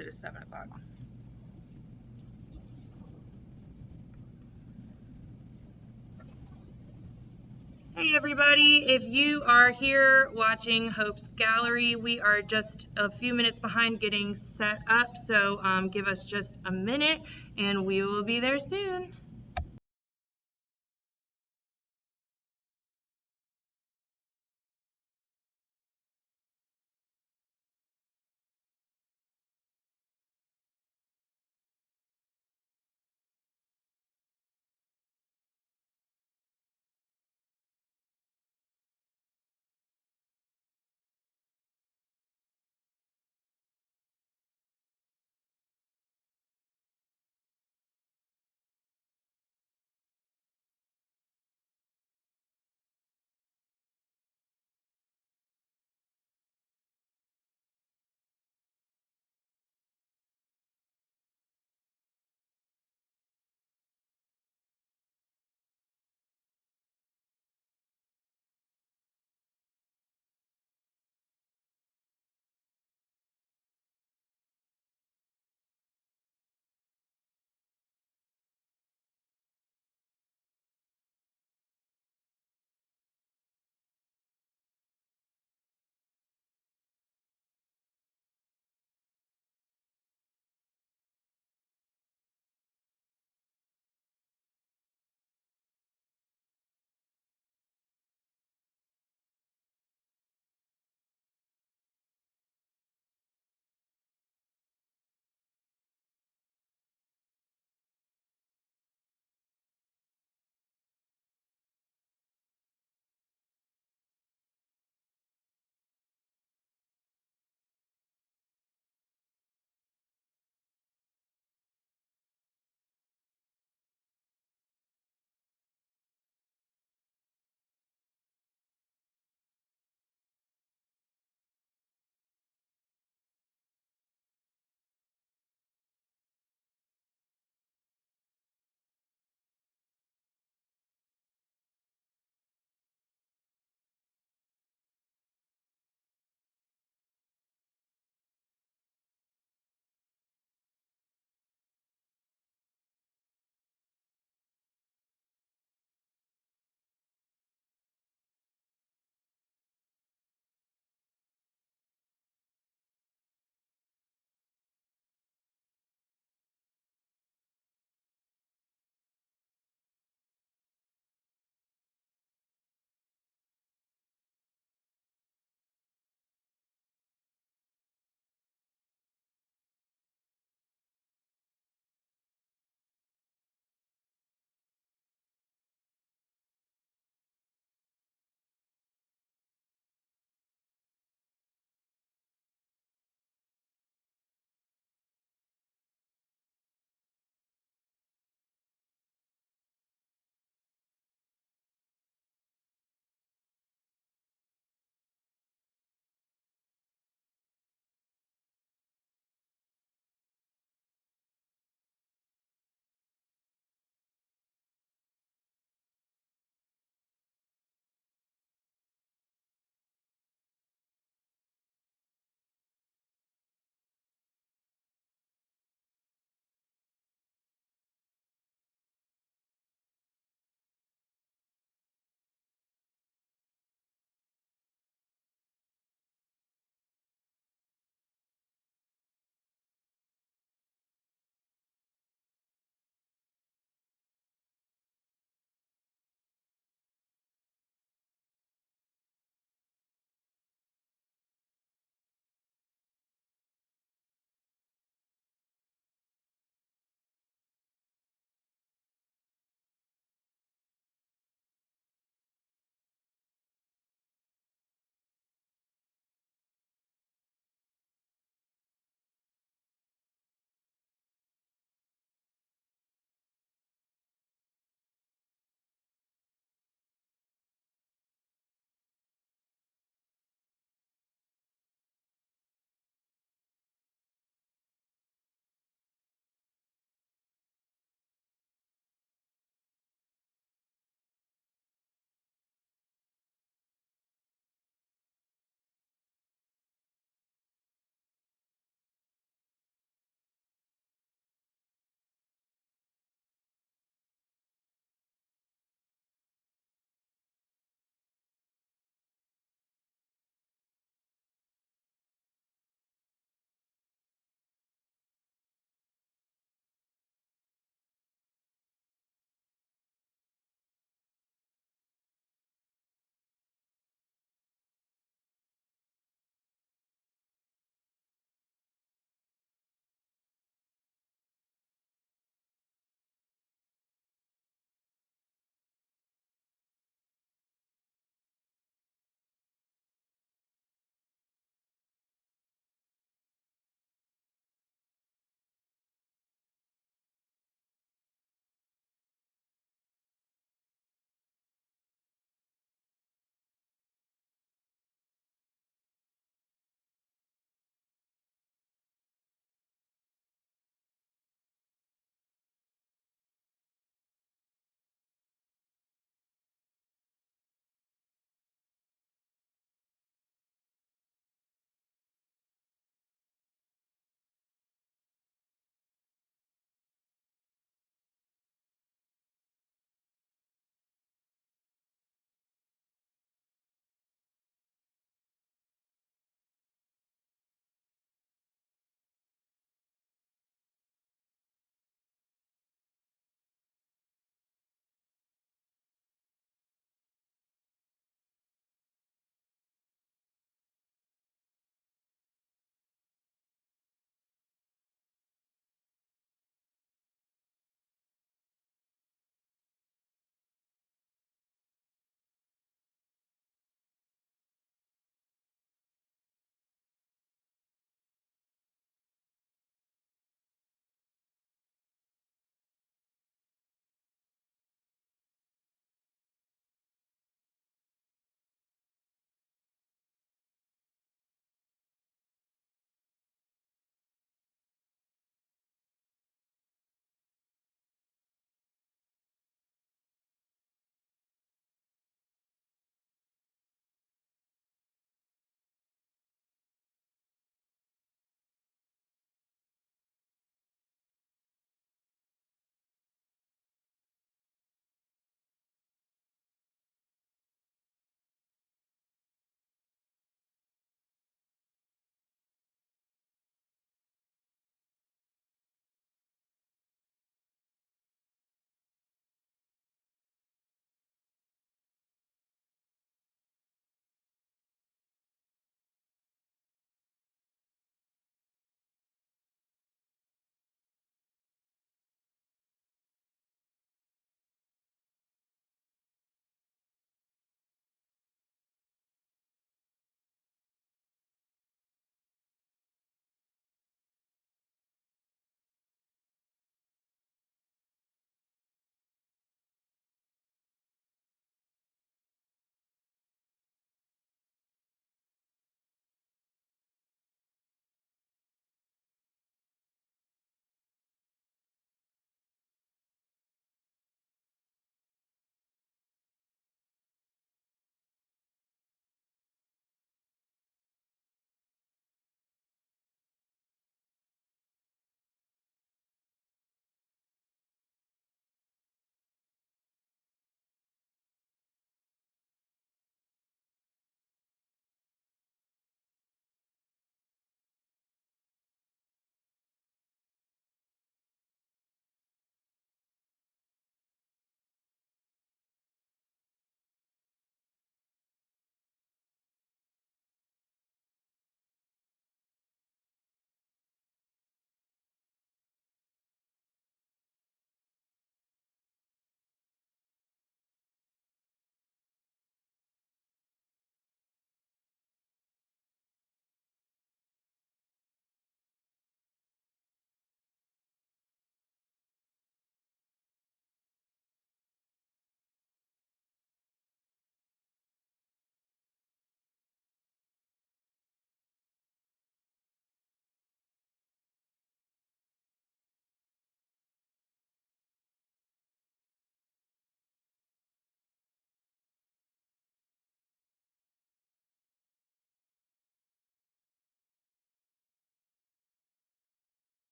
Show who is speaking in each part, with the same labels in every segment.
Speaker 1: it is 7 o'clock. Hey everybody, if you are here watching Hope's Gallery, we are just a few minutes behind getting set up, so give us just a minute and we will be there soon.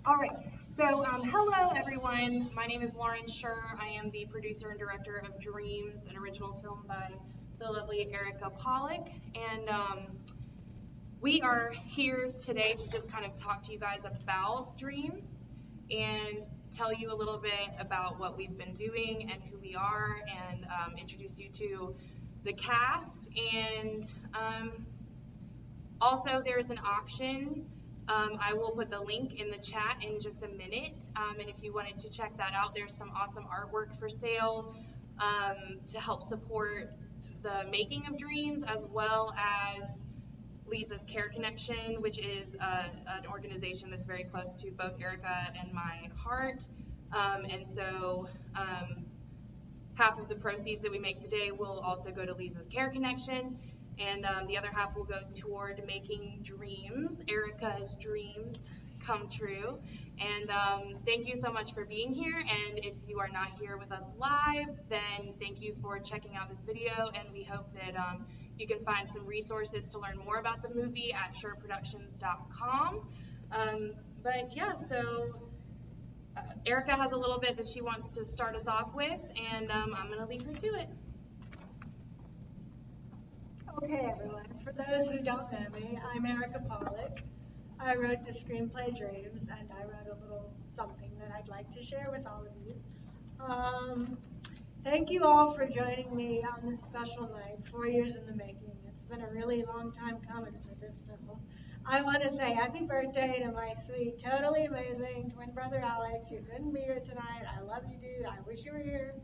Speaker 1: All right. So, hello everyone. My name is Lauren Schur. I am the producer and director of Dreams, an original film by the lovely Erica Pawluk. And we are here today to just kind of talk to you guys about Dreams and tell you a little bit about what we've been doing and who we are, and introduce you to the cast. And also, there's an auction. I will put the link in the chat in just a minute. And if you wanted to check that out, there's some awesome artwork for sale to help support the making of Dreams, as well as Leeza's Care Connection, which is an organization that's very close to both Erica and my heart. And so half of the proceeds that we make today will also go to Leeza's Care Connection, and the other half will go toward making Dreams, Erica's dreams, come true. And thank you so much for being here. And if you are not here with us live, then thank you for checking out this video, and we hope that you can find some resources to learn more about the movie at sureproductions.com. But yeah, so Erica has a little bit that she wants to start us off with, and I'm going to leave her to it.
Speaker 2: Okay, everyone. For those who don't know me, I'm Erica Pawluk. I wrote the screenplay Dreams, and I wrote a little something that I'd like to share with all of you. Thank you all for joining me on this special night, 4 years in the making. It's been a really long time coming for this film. I want to say happy birthday to my sweet, totally amazing twin brother Alex. You couldn't be here tonight. I love you, dude. I wish you were here.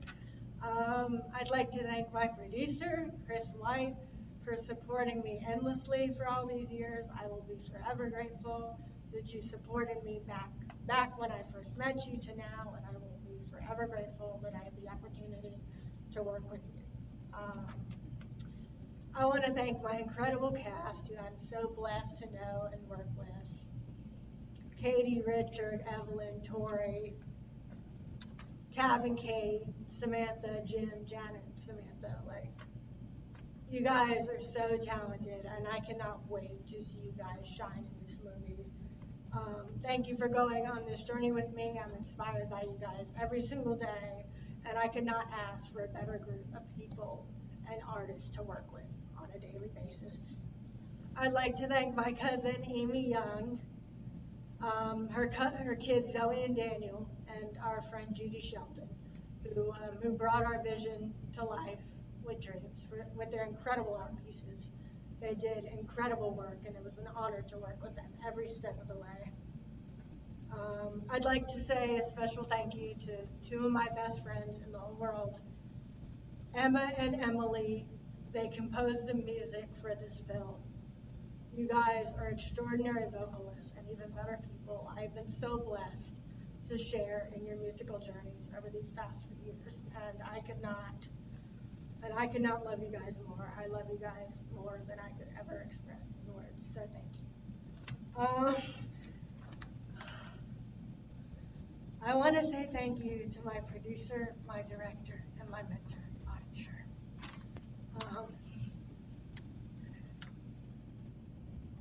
Speaker 2: I'd like to thank my producer, Chris White, for supporting me endlessly for all these years. I will be forever grateful that you supported me back when I first met you to now, and I will be forever grateful that I have the opportunity to work with you. I want to thank my incredible cast, who I'm so blessed to know and work with. Katie, Richard, Evelyn, Tori, Tab and Kate, Samantha, Jim, Janet, Samantha. Like, you guys are so talented, and I cannot wait to see you guys shine in this movie. Thank you for going on this journey with me. I'm inspired by you guys every single day, and I could not ask for a better group of people and artists to work with on a daily basis. I'd like to thank my cousin Amy Young, her kids Zoe and Daniel, and our friend Judy Shelton, who brought our vision to life with Dreams with their incredible art pieces. They did incredible work, and it was an honor to work with them every step of the way. I'd like to say a special thank you to two of my best friends in the whole world, Emma and Emily. They composed the music for this film. You guys are extraordinary vocalists and even better people. I've been so blessed to share in your musical journeys over these past few years, and I could not love you guys more. I love you guys more than I could ever express in words, so thank you. I want to say thank you to my producer, my director, and my mentor, Lauren Schur.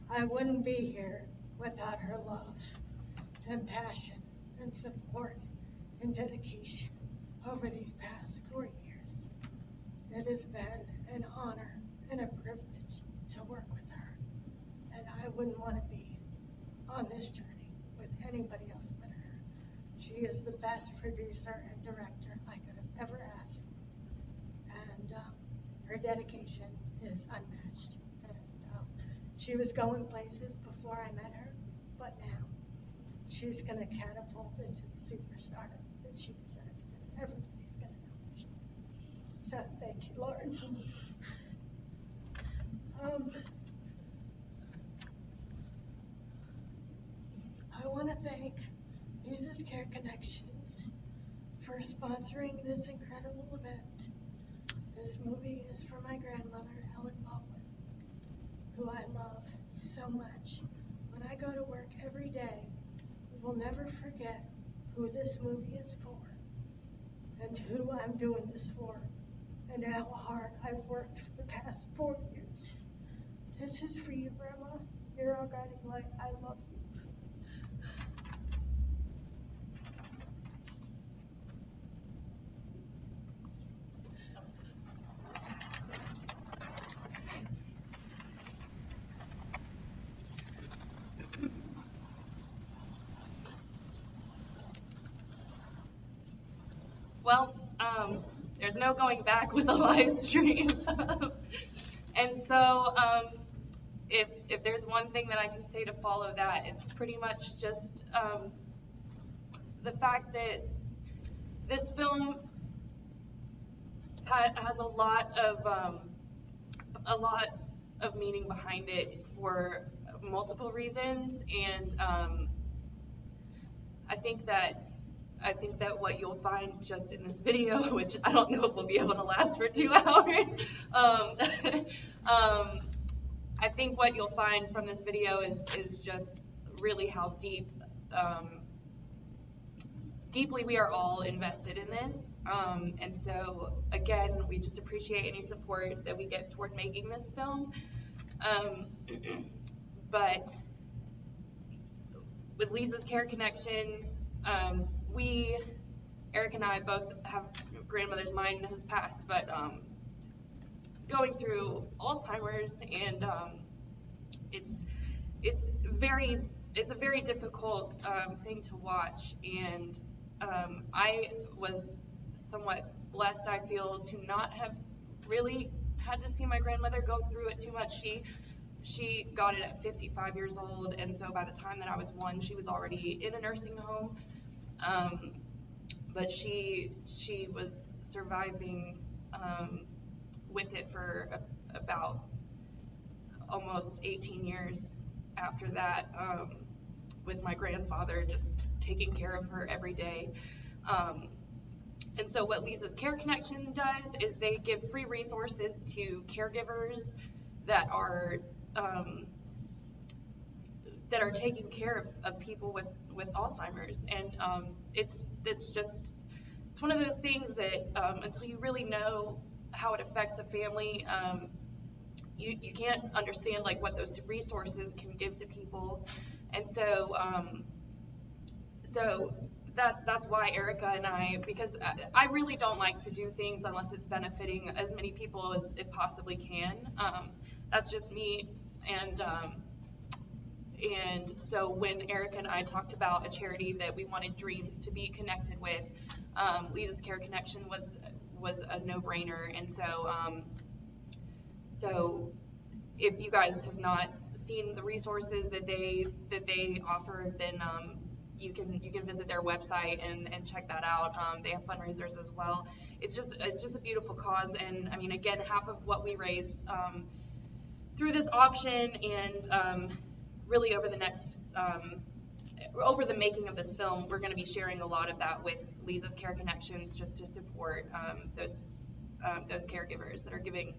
Speaker 2: I wouldn't be here without her love and passion and support and dedication over these past 4 years. It has been an honor and a privilege to work with her, and I wouldn't want to be on this journey with anybody else but her. She is the best producer and director I could have ever asked for, and her dedication is unmatched. And she was going places before I met her, but now she's going to catapult into the superstar that she deserves, and everybody's going to know who she is. So thank you, Lauren. I want to thank Leeza's Care Connections for sponsoring this incredible event. This movie is for my grandmother, Helen Pawluk, who I love so much. When I go to work every day, we will never forget who this movie is for and who I'm doing this for and how hard I've worked for the past 4 years. This is for you, Grandma. You're our guiding light. I love you.
Speaker 1: Well, there's no going back with a live stream. And so, if there's one thing that I can say to follow that, it's pretty much just the fact that this film has a lot of meaning behind it for multiple reasons, and I think that what you'll find just in this video, which I don't know if we'll be able to last for 2 hours, I think what you'll find from this video is just really how deeply we are all invested in this. And so again, we just appreciate any support that we get toward making this film. But with Leeza's Care Connections, Eric and I both have grandmothers. Mine has passed, but going through Alzheimer's, and it's a very difficult thing to watch, and I was somewhat blessed, I feel, to not have really had to see my grandmother go through it too much. She got it at 55 years old, and so by the time that I was 1, she was already in a nursing home. But she was surviving with it for about almost 18 years after that, with my grandfather just taking care of her every day. And so what Leeza's Care Connection does is they give free resources to caregivers that are taking care of people with Alzheimer's, and it's one of those things that until you really know how it affects a family, you can't understand like what those resources can give to people. And so that's why Erica and I, because I really don't like to do things unless it's benefiting as many people as it possibly can. That's just me. And so when Erica and I talked about a charity that we wanted Dreams to be connected with, Leeza's Care Connection was a no-brainer. And so if you guys have not seen the resources that they offer, then you can visit their website and check that out. They have fundraisers as well. It's just a beautiful cause, and I mean, again, half of what we raise through this auction, and really over the next over the making of this film, we're going to be sharing a lot of that with Leeza's Care Connections, just to support those caregivers that are giving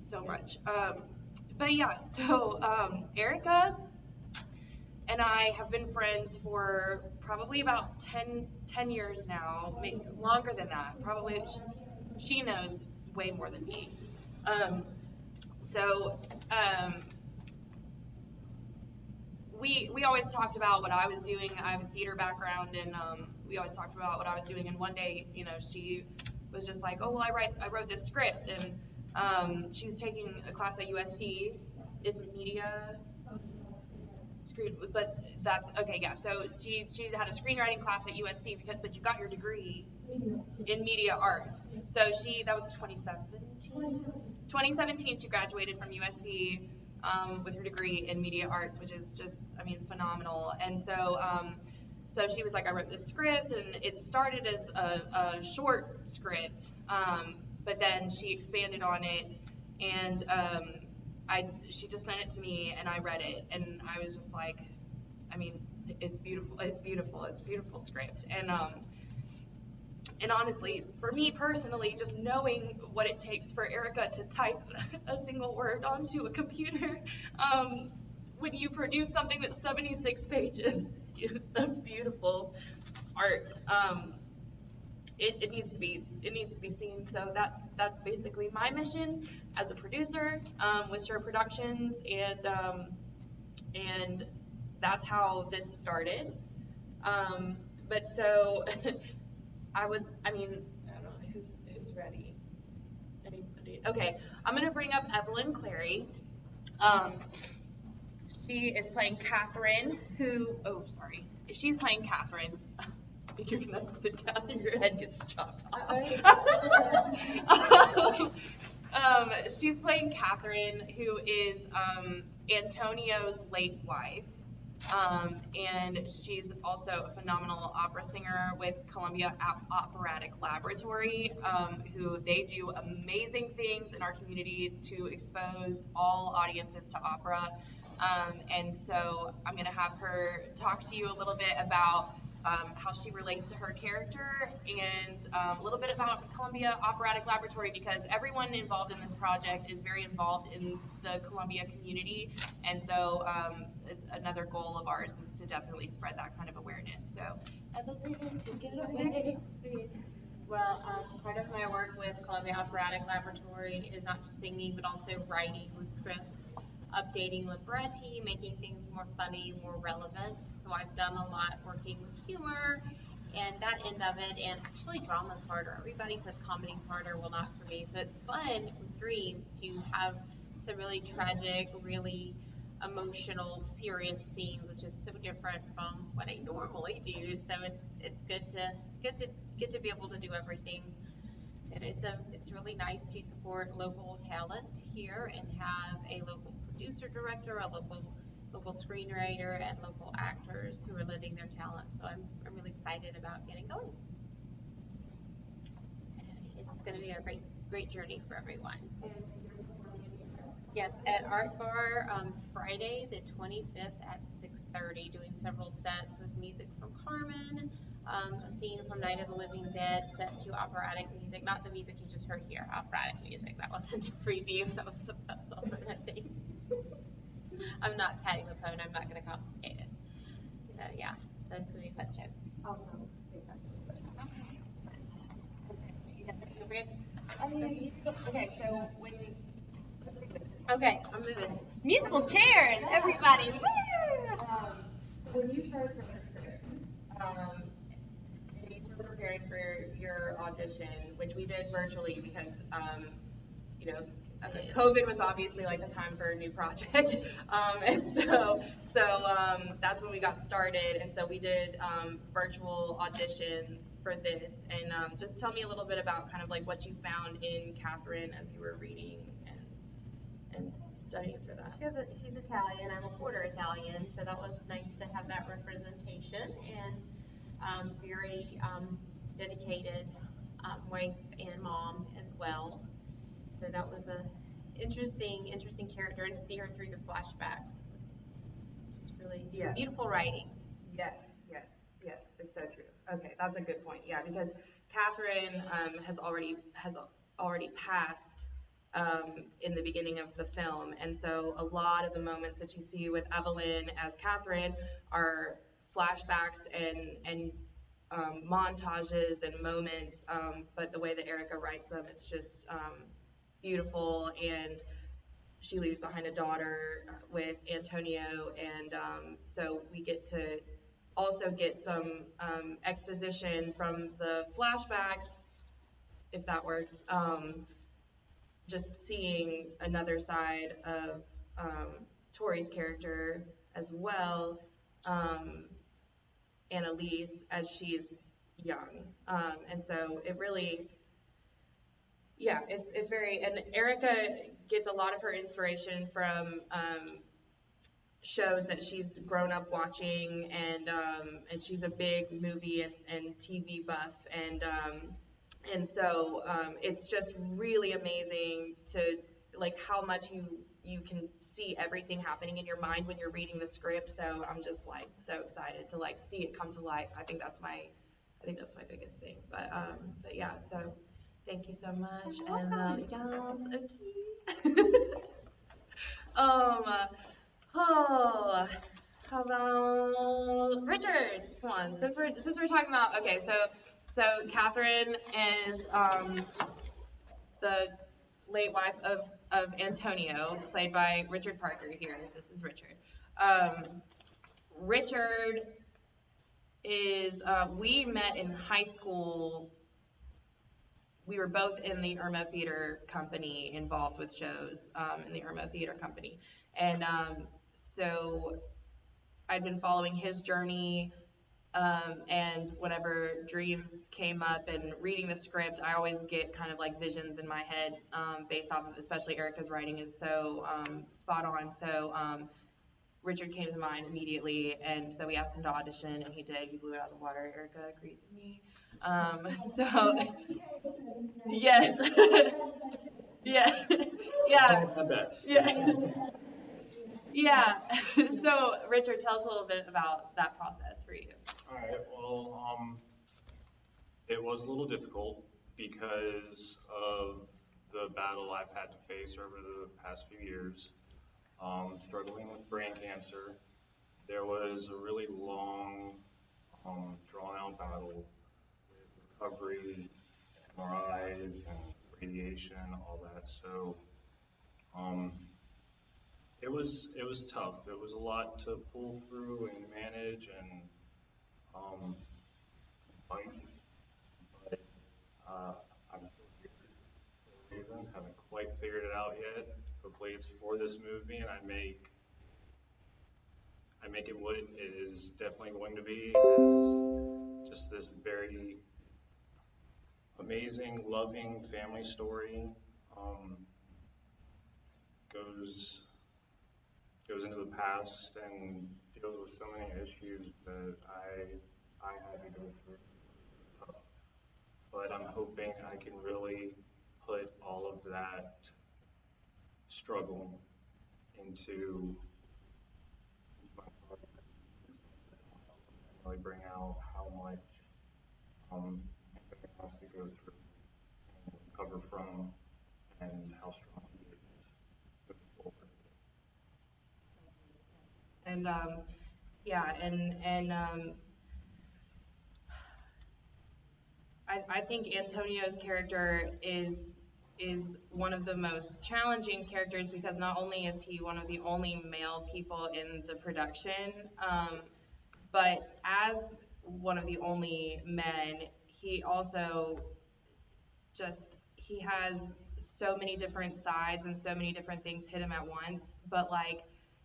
Speaker 1: so much. But yeah, so Erica and I have been friends for probably about 10 years now, maybe longer than that. Probably she knows way more than me. We always talked about what I was doing. I have a theater background, and we always talked about what I was doing. And one day, you know, she was just like, "Oh, well, I wrote this script," and she was taking a class at USC. It's media. But that's okay. Yeah. So she had a screenwriting class at USC, but you got your degree in media arts. So that was 2017. 2017, she graduated from USC with her degree in media arts, which is just, I mean, phenomenal. And so so she was like, I wrote this script, and it started as a short script, but then she expanded on it, and she just sent it to me, and I read it, and I was just like, I mean, it's beautiful. It's beautiful. It's a beautiful script. And honestly, for me personally, just knowing what it takes for Erica to type a single word onto a computer, when you produce something that's 76 pages of beautiful art, it needs to be seen. So that's basically my mission as a producer with Sure Productions, and that's how this started. But so I mean, I don't know who's ready. Anybody? Okay, I'm gonna bring up Evelyn Clary. She is playing Catherine, she's playing Catherine. You're gonna sit down and your head gets chopped off. She's playing Catherine, who is Antonio's late wife. And she's also a phenomenal opera singer with Columbia Operatic Laboratory, who they do amazing things in our community to expose all audiences to opera. And so I'm going to have her talk to you a little bit about how she relates to her character and a little bit about Columbia Operatic Laboratory, because everyone involved in this project is very involved in the Columbia community. And so another goal of ours is to definitely spread that kind of awareness. So Evelyn, take it away.
Speaker 3: Well, part of my work with Columbia Operatic Laboratory is not just singing, but also writing scripts, updating libretti, making things more funny, more relevant. So I've done a lot working with humor and that end of it, and actually drama's harder. Everybody says comedy's harder, well, not for me. So it's fun with Dreams to have some really tragic, really emotional, serious scenes, which is so different from what I normally do. So it's good to be able to do everything. And it's really nice to support local talent here and have a local producer director, a local screenwriter, and local actors who are lending their talent. So I'm really excited about getting going. So it's going to be a great journey for everyone. Yes, at Art Bar Friday the 25th at 6:30, doing several sets with music from Carmen, a scene from Night of the Living Dead set to operatic music, not the music you just heard here, operatic music. That wasn't a preview, that's also nothing. I'm not Patty LaPone, I'm not going to confiscate it. So yeah, so it's going to be a fun show.
Speaker 2: Awesome.
Speaker 1: Okay, so when
Speaker 3: Okay, I'm moving. Musical chairs, everybody.
Speaker 1: so when you first wrote the script, and you were preparing for your audition, which we did virtually because, you know, COVID was obviously like the time for a new project, and so that's when we got started, and so we did virtual auditions for this, and just tell me a little bit about kind of like what you found in Catherine as you were reading and studying for that.
Speaker 3: She's Italian. I'm a quarter Italian, so that was nice to have that representation. And very dedicated wife and mom as well. So that was a interesting character, and to see her through the flashbacks was just really beautiful writing.
Speaker 1: Yes, it's so true. Okay, that's a good point. Yeah, because Catherine has already passed in the beginning of the film, and so a lot of the moments that you see with Evelyn as Catherine are flashbacks and montages and moments. But the way that Erica writes them, it's just beautiful, and she leaves behind a daughter with Antonio, and so we get to also get some exposition from the flashbacks, if that works, just seeing another side of Tori's character as well, Annalise, as she's young, and so it really, yeah, it's very, and Erica gets a lot of her inspiration from shows that she's grown up watching, and she's a big movie and TV buff, and so it's just really amazing to like how much you can see everything happening in your mind when you're reading the script. So I'm just like so excited to like see it come to life. I think that's my biggest thing. But yeah, so thank you so much. And y'all so cute. Oh, how about Richard? Come on, since we're talking about, okay, so Catherine is the late wife of Antonio, played by Richard Parker here. This is Richard. Richard is we met in high school. We were both in the Irmo Theater Company, involved with shows in the Irmo Theater Company, and so I'd been following his journey And whenever dreams came up and reading the script, I always get kind of like visions in my head based off of, especially Erica's writing is so spot on. So Richard came to mind immediately, and so we asked him to audition, and he did. He blew it out of the water. Erica agrees with me. So yes, yeah, yeah,
Speaker 4: My best.
Speaker 1: yeah, yeah. So Richard, tell us a little bit about that process for you.
Speaker 4: All right. Well, it was a little difficult because of the battle I've had to face over the past few years. Struggling with brain cancer, there was a really long, drawn-out battle with recovery, MRIs, and radiation, all that. So, um, it was tough. It was a lot to pull through and manage and um, fight, but uh, I'm still here for a reason. Haven't quite figured it out yet. Hopefully, it's for this movie, and I make it what it is definitely going to be. It's just this very amazing, loving family story. Um, goes goes into the past and deals with so many issues that I had to go through. But I'm hoping I can really put all of that struggle into my project and really bring out how much everyone has to go through and recover from, and how strong he is moving forward.
Speaker 1: And yeah, and I think Antonio's character is one of the most challenging characters because not only is he one of the only male people in the production, but as one of the only men, he also just he has so many different sides and so many different things hit him at once. But like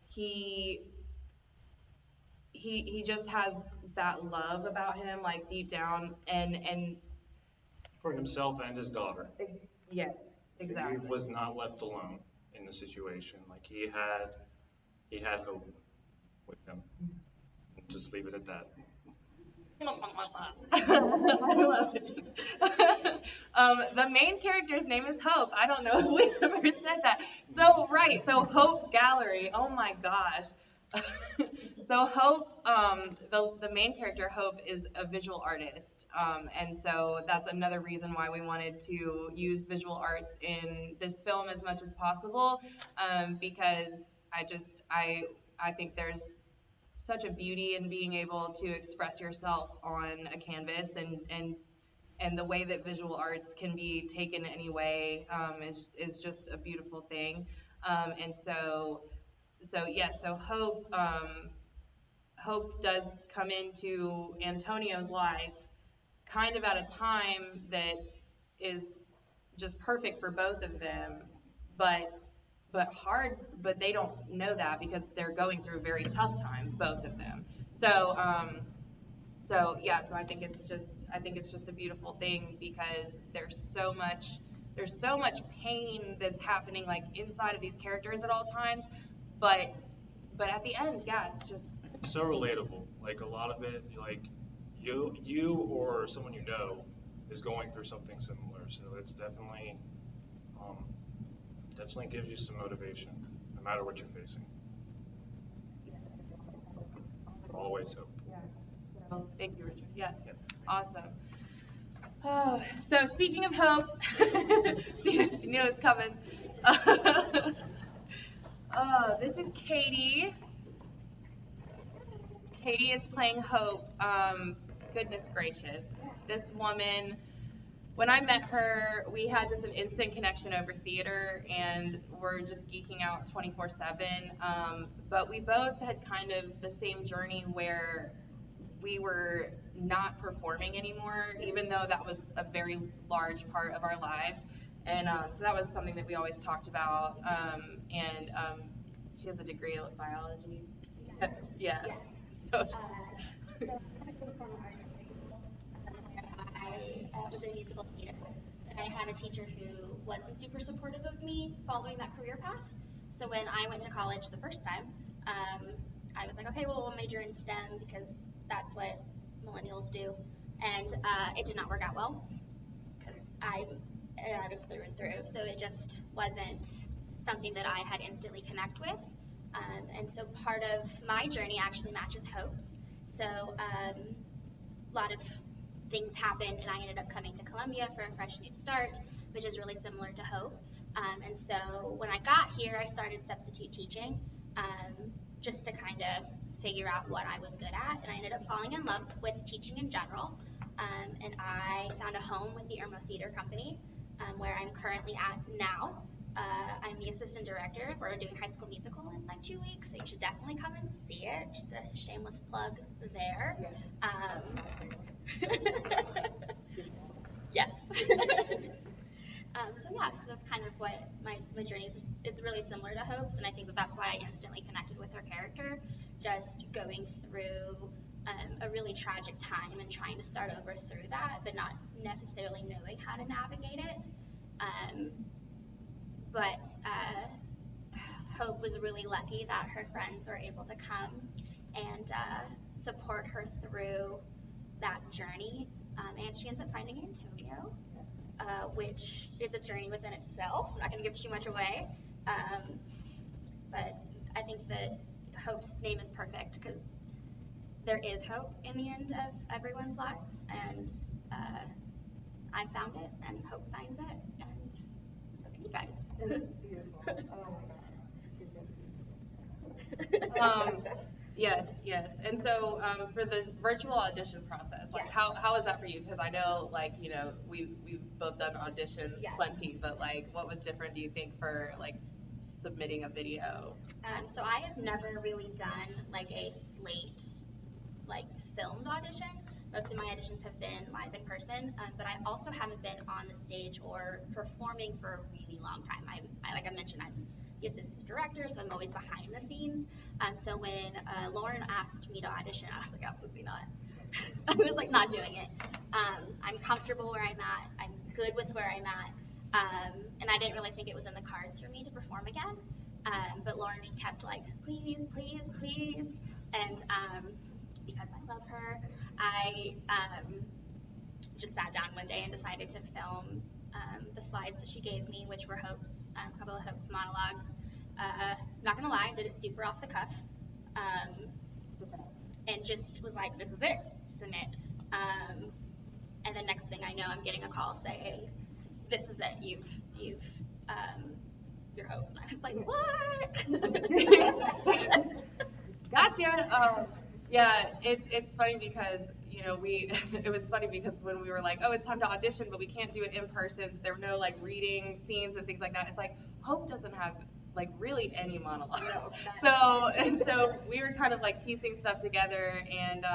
Speaker 1: he he just has that love about him, like deep down, and
Speaker 4: For himself and his daughter.
Speaker 1: yes, exactly.
Speaker 4: He was not left alone in the situation. Like he had hope with him. Just leave it at that.
Speaker 1: I love it. The main character's name is Hope. I don't know if we've ever said that. So, right, so Hope's Gallery. Oh my gosh. So Hope, the main character, Hope, is a visual artist. And so that's another reason why we wanted to use visual arts in this film as much as possible, because I think there's such a beauty in being able to express yourself on a canvas, and the way that visual arts can be taken any way is just a beautiful thing. And so yes, so Hope does come into Antonio's life kind of at a time that is just perfect for both of them, but hard, but they don't know that because they're going through a very tough time, both of them. So yeah, so I think it's just a beautiful thing because there's so much pain that's happening like inside of these characters at all times, but at the end, yeah, it's just
Speaker 4: It's so relatable. Like a lot of it, like you or someone you know is going through something similar. So it's um, definitely gives you some motivation, no matter what you're facing. Always hope.
Speaker 1: yeah. So thank you, Richard. Yes,
Speaker 4: Yep.
Speaker 1: awesome. Oh, so speaking of hope, she knew it was coming. This is Katie. Katie is playing Hope. Goodness gracious, this woman. When I met her, we had just an instant connection over theater, and we're just geeking out 24/7. But we both had kind of the same journey where we were not performing anymore, even though that was a very large part of our lives. And so that was something that we always talked about. And she has a degree in biology. Yeah. So.
Speaker 5: was in musical theater. And I had a teacher who wasn't super supportive of me following that career path. So when I went to college the first time, I was like, okay, well, we'll major in STEM because that's what millennials do. And it did not work out well because I'm an artist through and through. So it just wasn't something that I had instantly connect with. And so part of my journey actually matches Hope's. So a lot of things happened, and I ended up coming to Columbia for a fresh new start, which is really similar to Hope. And so when I got here, I started substitute teaching just to kind of figure out what I was good at, and I ended up falling in love with teaching in general. And I found a home with the Irmo Theater Company, where I'm currently at now. I'm the assistant director. We're doing High School Musical in like 2 weeks, so you should definitely come and see it. Just a shameless plug there. Yes. So yeah, so that's kind of what my journey is. Just, it's really similar to Hope's, and I think that that's why I instantly connected with her character, just going through a really tragic time and trying to start over through that, but not necessarily knowing how to navigate it. But Hope was really lucky that her friends were able to come and support her through that journey. And she ends up finding Antonio, which is a journey within itself. I'm not going to give too much away. But I think that Hope's name is perfect because there is hope in the end of everyone's lives. And I found it, and Hope finds it, and so can you guys.
Speaker 6: Beautiful. Oh my God.
Speaker 1: Yes. And so for the virtual audition process, like how is that for you? Because I know, like, you know, we've both done auditions plenty, but like what was different, do you think, for like submitting a video?
Speaker 5: So I have never really done like a slate, like filmed audition. Most of my auditions have been live in person, but I also haven't been on the stage or performing for a really long time. Like I mentioned, I'm the assistant director, so I'm always behind the scenes. So when Lauren asked me to audition, I was like, absolutely not. I was like, not doing it. I'm comfortable where I'm at. I'm good with where I'm at. And I didn't really think it was in the cards for me to perform again. But Lauren just kept like, please, please, please. And because I love her, I just sat down one day and decided to film the slides that she gave me, which were Hope's, a couple of Hope's monologues. Not gonna lie, I did it super off the cuff, and just was like, this is it, submit. And the next thing I know, I'm getting a call saying, this is it, you're Hope. And I was like, what?
Speaker 1: Gotcha. Yeah, it's funny because, you know, it was funny because when we were like, oh, it's time to audition, but we can't do it in person, so there were no like reading scenes and things like that. It's like Hope doesn't have like really any monologues. No. So we were kind of like piecing stuff together, and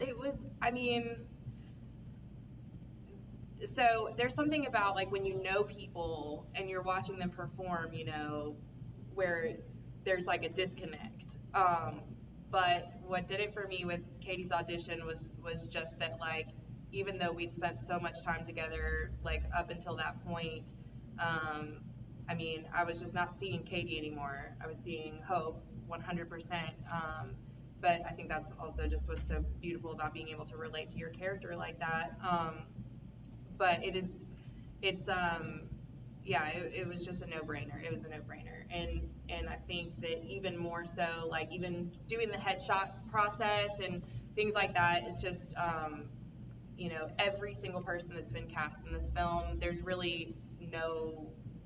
Speaker 1: it was, I mean, so there's something about like when you know people and you're watching them perform, you know, where there's like a disconnect. But what did it for me with Katie's audition was just that, like, even though we'd spent so much time together, like up until that point, I mean, I was just not seeing Katie anymore. I was seeing Hope 100%. But I think that's also just what's so beautiful about being able to relate to your character like that. But it was just a no-brainer. It was a no-brainer. And I think that even more so, like even doing the headshot process and things like that, it's just, you know, every single person that's been cast in this film, there's really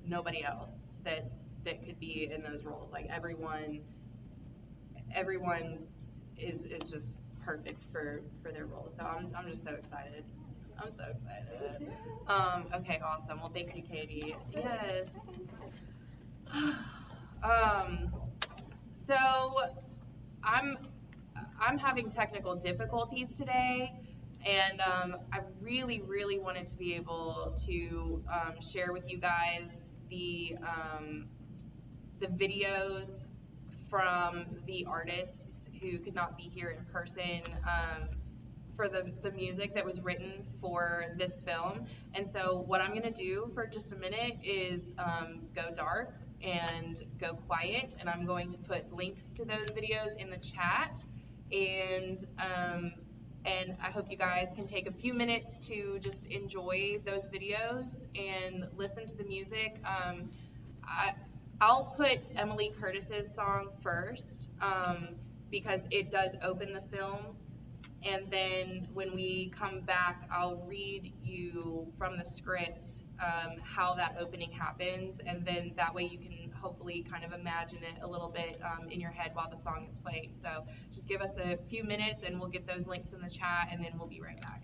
Speaker 1: nobody else that could be in those roles. Like everyone is just perfect for their roles. So I'm just so excited. I'm so excited. Okay, awesome. Well, thank you, Katie. Yes. So I'm having technical difficulties today, and I really, really wanted to be able to share with you guys the videos from the artists who could not be here in person.
Speaker 7: for the music that was written for this film. And so what I'm gonna do for just a minute is go dark and go quiet, and I'm going to put links to those videos in the chat. And I hope you guys can take a few minutes to just enjoy those videos and listen to the music. I'll put Emily Curtis's song first because it does open the film. And then when we come back, I'll read you from the script how that opening happens. And then that way you can hopefully kind of imagine it a little bit in your head while the song is playing. So just give us a few minutes and we'll get those links in the chat, and then we'll be right back.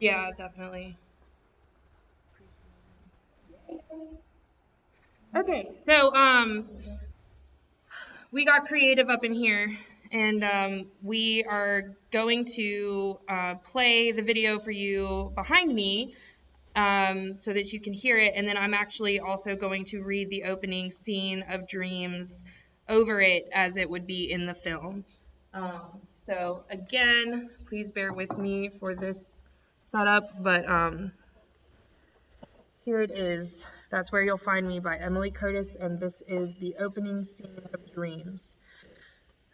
Speaker 1: Yeah, definitely. Okay, so we got creative up in here, and we are going to play the video for you behind me so that you can hear it, and then I'm actually also going to read the opening scene of Dreams over it as it would be in the film. So again, please bear with me for this setup, but here it is. That's Where You'll Find Me by Emily Curtis, and this is the opening scene of Dreams.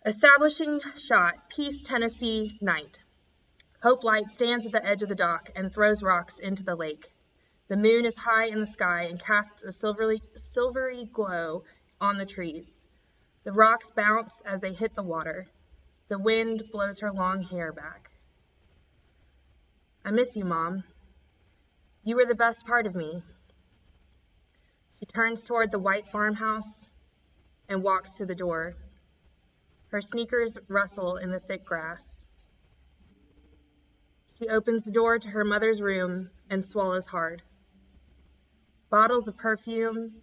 Speaker 1: Establishing shot, Peace, Tennessee, night. Hope Light stands at the edge of the dock and throws rocks into the lake. The moon is high in the sky and casts a silvery glow on the trees. The rocks bounce as they hit the water. The wind blows her long hair back. I miss you, Mom. You were the best part of me. She turns toward the white farmhouse and walks to the door. Her sneakers rustle in the thick grass. She opens the door to her mother's room and swallows hard. Bottles of perfume,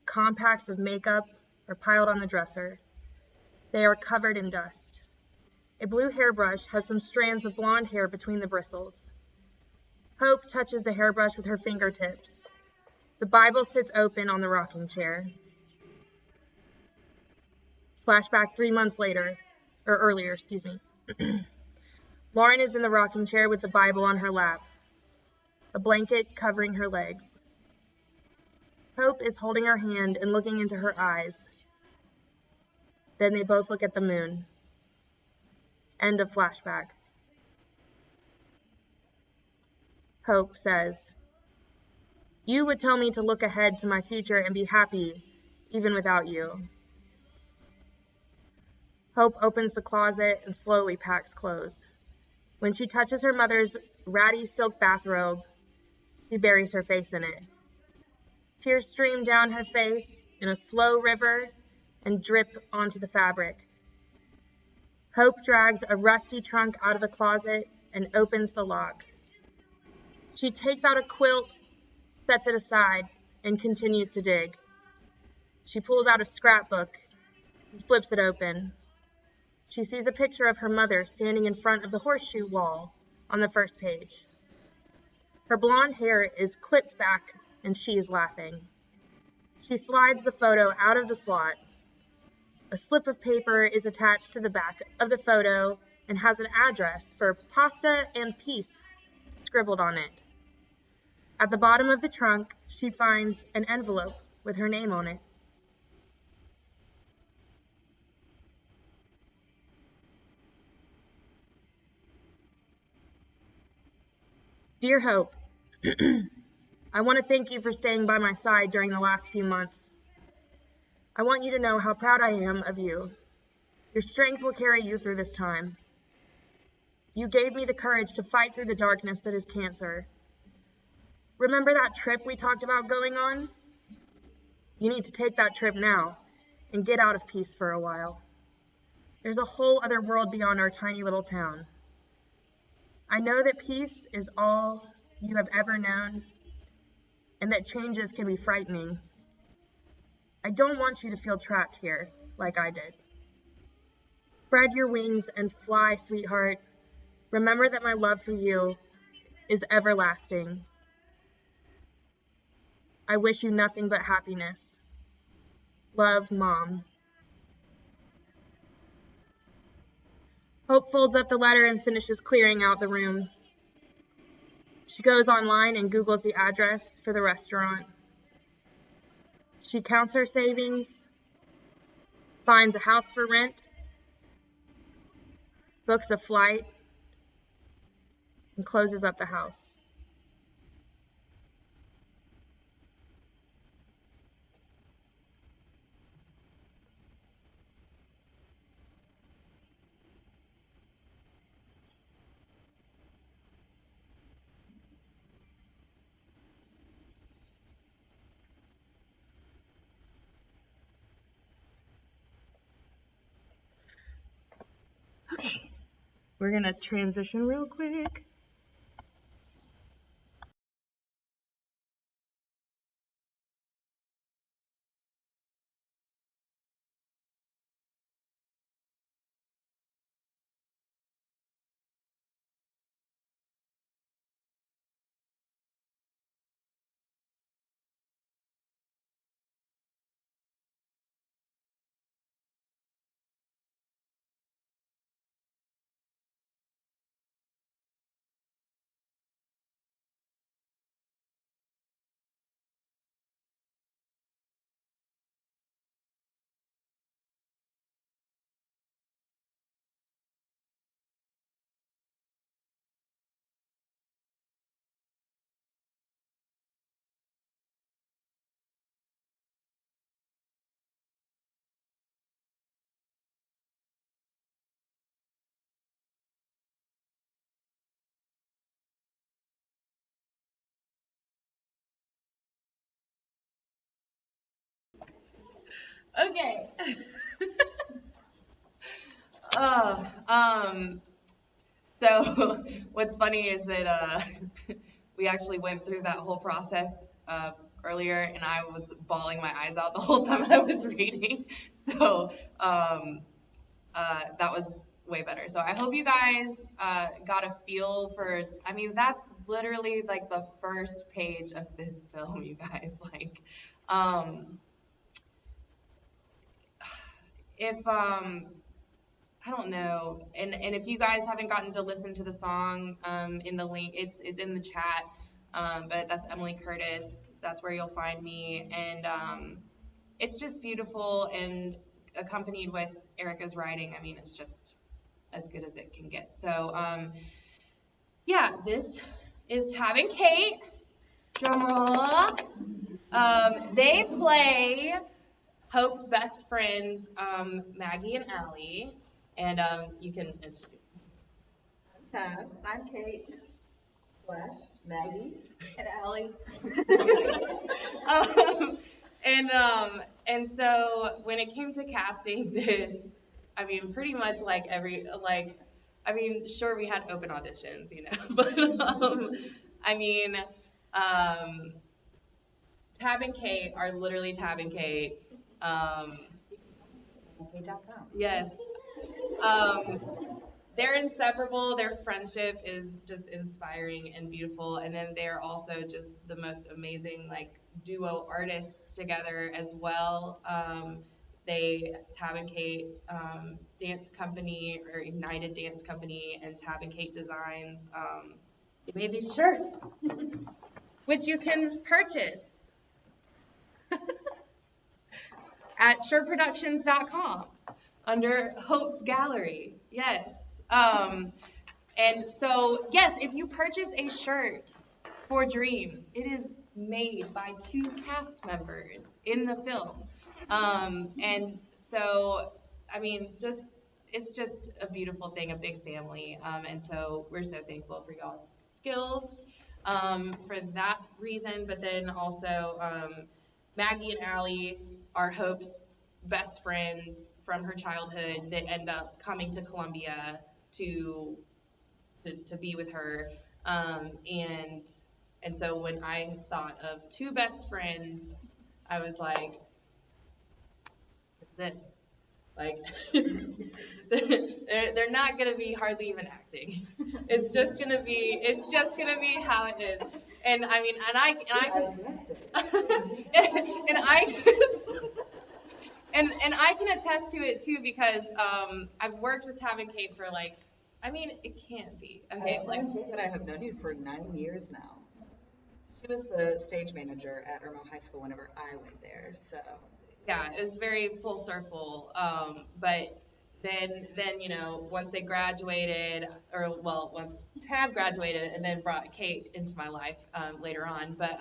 Speaker 1: compacts of makeup are piled on the dresser. They are covered in dust. A blue hairbrush has some strands of blonde hair between the bristles. Hope touches the hairbrush with her fingertips. The Bible sits open on the rocking chair. Flashback 3 months later, or earlier, excuse me. Lauren is in the rocking chair with the Bible on her lap, a blanket covering her legs. Hope is holding her hand and looking into her eyes. Then they both look at the moon. End of flashback. Hope says, "You would tell me to look ahead to my future and be happy, even without you." Hope opens the closet and slowly packs clothes. When she touches her mother's ratty silk bathrobe, she buries her face in it. Tears stream down her face in a slow river and drip onto the fabric. Hope drags a rusty trunk out of the closet and opens the lock. She takes out a quilt, sets it aside, and continues to dig. She pulls out a scrapbook and flips it open. She sees a picture of her mother standing in front of the horseshoe wall on the first page. Her blonde hair is clipped back and she is laughing. She slides the photo out of the slot. A slip of paper is attached to the back of the photo and has an address for pasta and peace scribbled on it. At the bottom of the trunk, she finds an envelope with her name on it. Dear Hope, I want to thank you for staying by my side during the last few months. I want you to know how proud I am of you. Your strength will carry you through this time. You gave me the courage to fight through the darkness that is cancer. Remember that trip we talked about going on? You need to take that trip now and get out of Peace for a while. There's a whole other world beyond our tiny little town. I know that peace is all you have ever known and that changes can be frightening. I don't want you to feel trapped here like I did. Spread your wings and fly, sweetheart. Remember that my love for you is everlasting. I wish you nothing but happiness. Love, Mom. Hope folds up the letter and finishes clearing out the room. She goes online and Googles the address for the restaurant. She counts her savings, finds a house for rent, books a flight, and closes up the house. Okay. We're gonna transition real quick. Okay. So what's funny is that we actually went through that whole process earlier, and I was bawling my eyes out the whole time I was reading. So that was way better. So I hope you guys got a feel for. I mean, that's literally like the first page of this film, you guys. Like, if I don't know, and if you guys haven't gotten to listen to the song, in the link, it's in the chat, but that's Emily Curtis. That's where you'll find me, and it's just beautiful and accompanied with Erica's writing. I mean, it's just as good as it can get. So yeah, this is Tab and Kate. Drum roll. They play Hope's best friends, Maggie and Allie, and you can introduce.
Speaker 6: Tab. I'm Kate / Maggie and Allie.
Speaker 1: And so when it came to casting this, I mean, pretty much like I mean, sure, we had open auditions, you know, but I mean, Tab and Kate are literally Tab and Kate. Yes. They're inseparable. Their friendship is just inspiring and beautiful. And then they're also just the most amazing, like, duo artists together as well. Tab and Kate Dance Company, or Ignited Dance Company, and Tab and Kate Designs, they made these shirts, which you can purchase at shirtproductions.com under Hope's Gallery. Yes. And so, yes, if you purchase a shirt for Dreams, it is made by 2 cast members in the film. And so, I mean, it's just a beautiful thing, a big family. And so we're so thankful for y'all's skills for that reason. But then also, Maggie and Allie are Hope's best friends from her childhood that end up coming to Columbia to be with her, and so when I thought of 2 best friends, I was like, that's it. Like, they're not gonna be hardly even acting. It's just gonna be how it is. And I mean, and I and I can attest to it too, because I've worked with Tab and Kate for, like, I mean, it can't be. Okay, like,
Speaker 6: Kate, I have known you for 9 years now. She was the stage manager at Irmo High School whenever I went there, so.
Speaker 1: yeah, it was very full circle. But then you know, once they graduated, or well, once Tab graduated, and then brought Kate into my life later on. But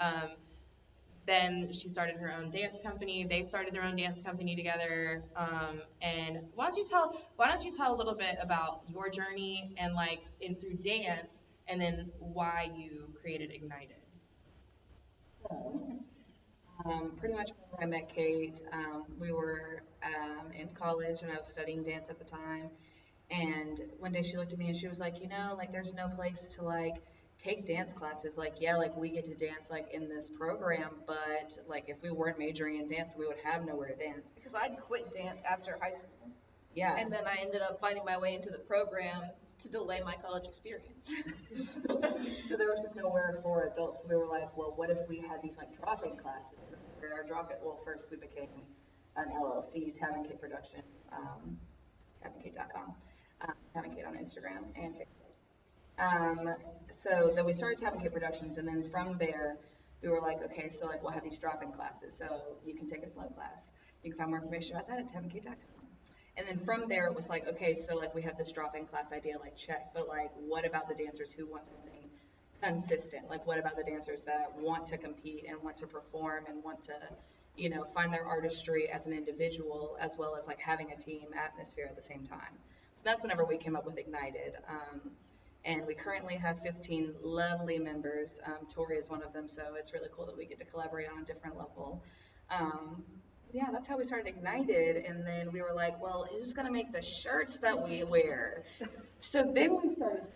Speaker 1: then she started her own dance company. They started their own dance company together. And why don't you tell a little bit about your journey and, like, through dance, and then why you created Ignited?
Speaker 6: Pretty much when I met Kate, we were in college and I was studying dance at the time. And one day she looked at me and she was like, you know, like there's no place to like take dance classes. Like, yeah, like we get to dance like in this program, but like if we weren't majoring in dance, we would have nowhere to dance.
Speaker 8: Because I'd quit dance after high school.
Speaker 6: Yeah.
Speaker 8: And then I ended up finding my way into the program to delay my college experience.
Speaker 6: So there was just nowhere for adults. So we were like, well, what if we had these like drop-in classes? For our drop-in, well, first we became an LLC, Tab and K Production, tabandk.com, Tab and K on Instagram and Facebook. So then we started Tab and K Productions, and then from there we were like, okay, so like we'll have these drop-in classes. So you can take a flow class. You can find more information about that at tabandk.com. And then from there, it was like, okay, so like we have this drop-in class idea, like check, but like what about the dancers who want something consistent? Like what about the dancers that want to compete and want to perform and want to, you know, find their artistry as an individual as well as like having a team atmosphere at the same time. So that's whenever we came up with Ignited. And we currently have 15 lovely members. Tori is one of them, so it's really cool that we get to collaborate on a different level. Yeah, that's how we started Ignited, and then we were like, well, who's gonna make the shirts that we wear? So then we started,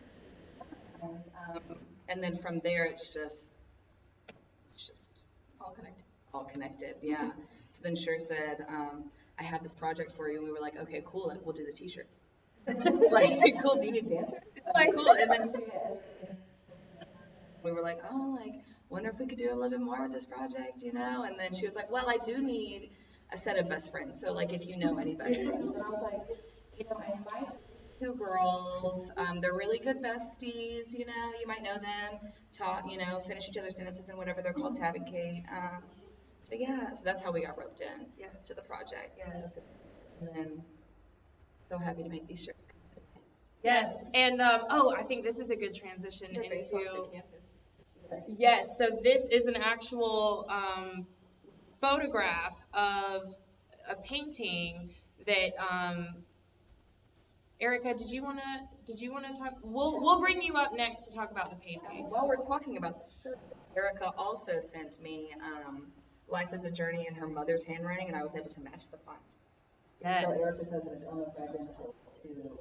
Speaker 6: and then from there it's just all connected, yeah. So then Sher said, I have this project for you, and we were like, okay, cool, like, we'll do the t-shirts. Like, cool, do you need dancers? Like, cool, and then we were like, oh, like, wonder if we could do a little bit more with this project, you know? And then she was like, well, I do need a set of best friends. So like if you know any best friends. And I was like, you know, I invite two girls. They're really good besties, you know, you might know them, talk, you know, finish each other's sentences and whatever. They're called Tab and Kate. So yeah, so that's how we got roped in to the project.
Speaker 8: Yes.
Speaker 6: And then so happy to make these shirts.
Speaker 1: Yes, and I think this is a good transition
Speaker 8: Your
Speaker 1: into.
Speaker 8: Facebook campus.
Speaker 1: Yes, so this is an actual photograph of a painting that Erica, did you wanna talk? We'll bring you up next to talk about the painting.
Speaker 6: While we're talking about the service, Erica also sent me Life is a Journey in her mother's handwriting, and I was able to match the font.
Speaker 1: Yes.
Speaker 6: So Erica says that it's almost identical to.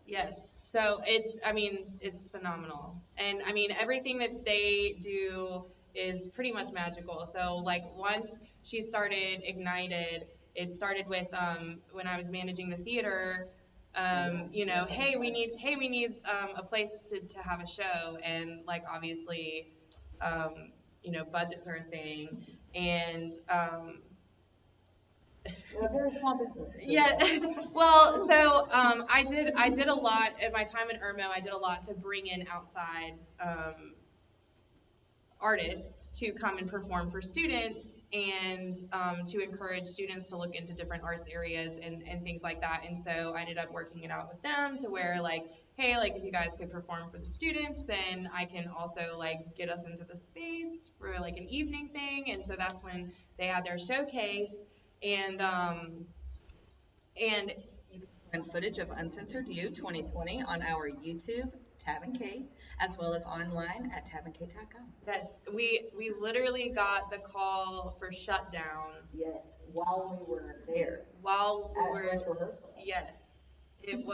Speaker 1: Yes. So it's phenomenal. And I mean, everything that they do is pretty much magical. So like once she started Ignited, it started with when I was managing the theater, you know, hey, we need a place to have a show, and like obviously, you know, budgets are a thing, and
Speaker 6: We're a very small business.
Speaker 1: yeah. Well, so I did a lot at my time at Irmo. I did a lot to bring in outside artists to come and perform for students, and to encourage students to look into different arts areas and things like that. And so I ended up working it out with them to where like, hey, like if you guys could perform for the students, then I can also like get us into the space for like an evening thing. And so that's when they had their showcase. And
Speaker 6: you can find footage of Uncensored You 2020 on our YouTube, Tab and Kate, as well as online at tabandkate.com.
Speaker 1: yes, we literally got the call for shutdown
Speaker 6: Yes, while we were there.
Speaker 1: while we
Speaker 6: At
Speaker 1: were.
Speaker 6: dress rehearsal.
Speaker 1: Yes, it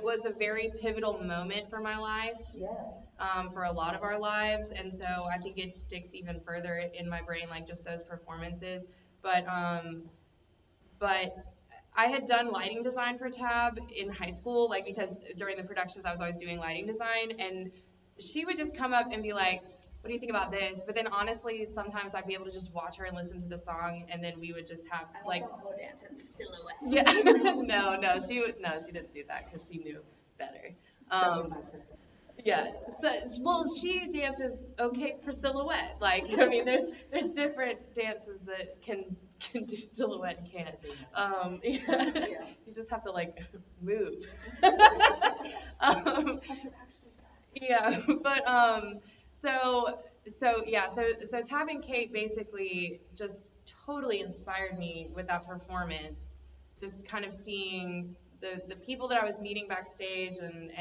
Speaker 1: was a very pivotal moment for my life.
Speaker 6: Yes.
Speaker 1: For a lot of our lives, and so I think it sticks even further in my brain, like just those performances. But I had done lighting design for Tab in high school, like because during the productions I was always doing lighting design, and she would just come up and be like, what do you think about this? But then honestly, sometimes I'd be able to just watch her and listen to the song, and then we would just have like
Speaker 6: Dance in silhouette.
Speaker 1: yeah. no, she didn't do that because she knew better.
Speaker 6: 75%.
Speaker 1: Yeah. So, well, she dances okay for silhouette. Like, I mean, there's different dances that can do silhouette and can't. Yeah. You just have to like move. Yeah. But so Tab and Kate basically just totally inspired me with that performance. Just kind of seeing the people that I was meeting backstage, and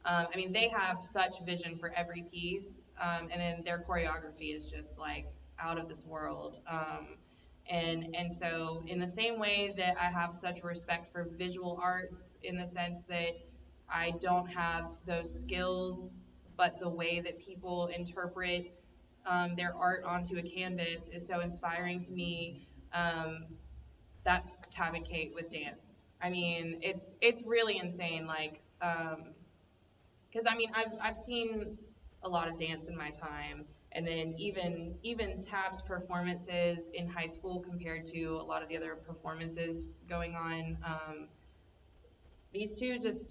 Speaker 1: I mean, they have such vision for every piece, and then their choreography is just like out of this world.
Speaker 7: And so in the same way that I have such respect for visual arts, in the sense that I don't have those skills, but the way that people interpret their art onto a canvas is so inspiring to me. That's Tab and Kate with dance. I mean, it's really insane. Like, because I mean, I've seen a lot of dance in my time, and then even Tab's performances in high school compared to a lot of the other performances going on. These two just,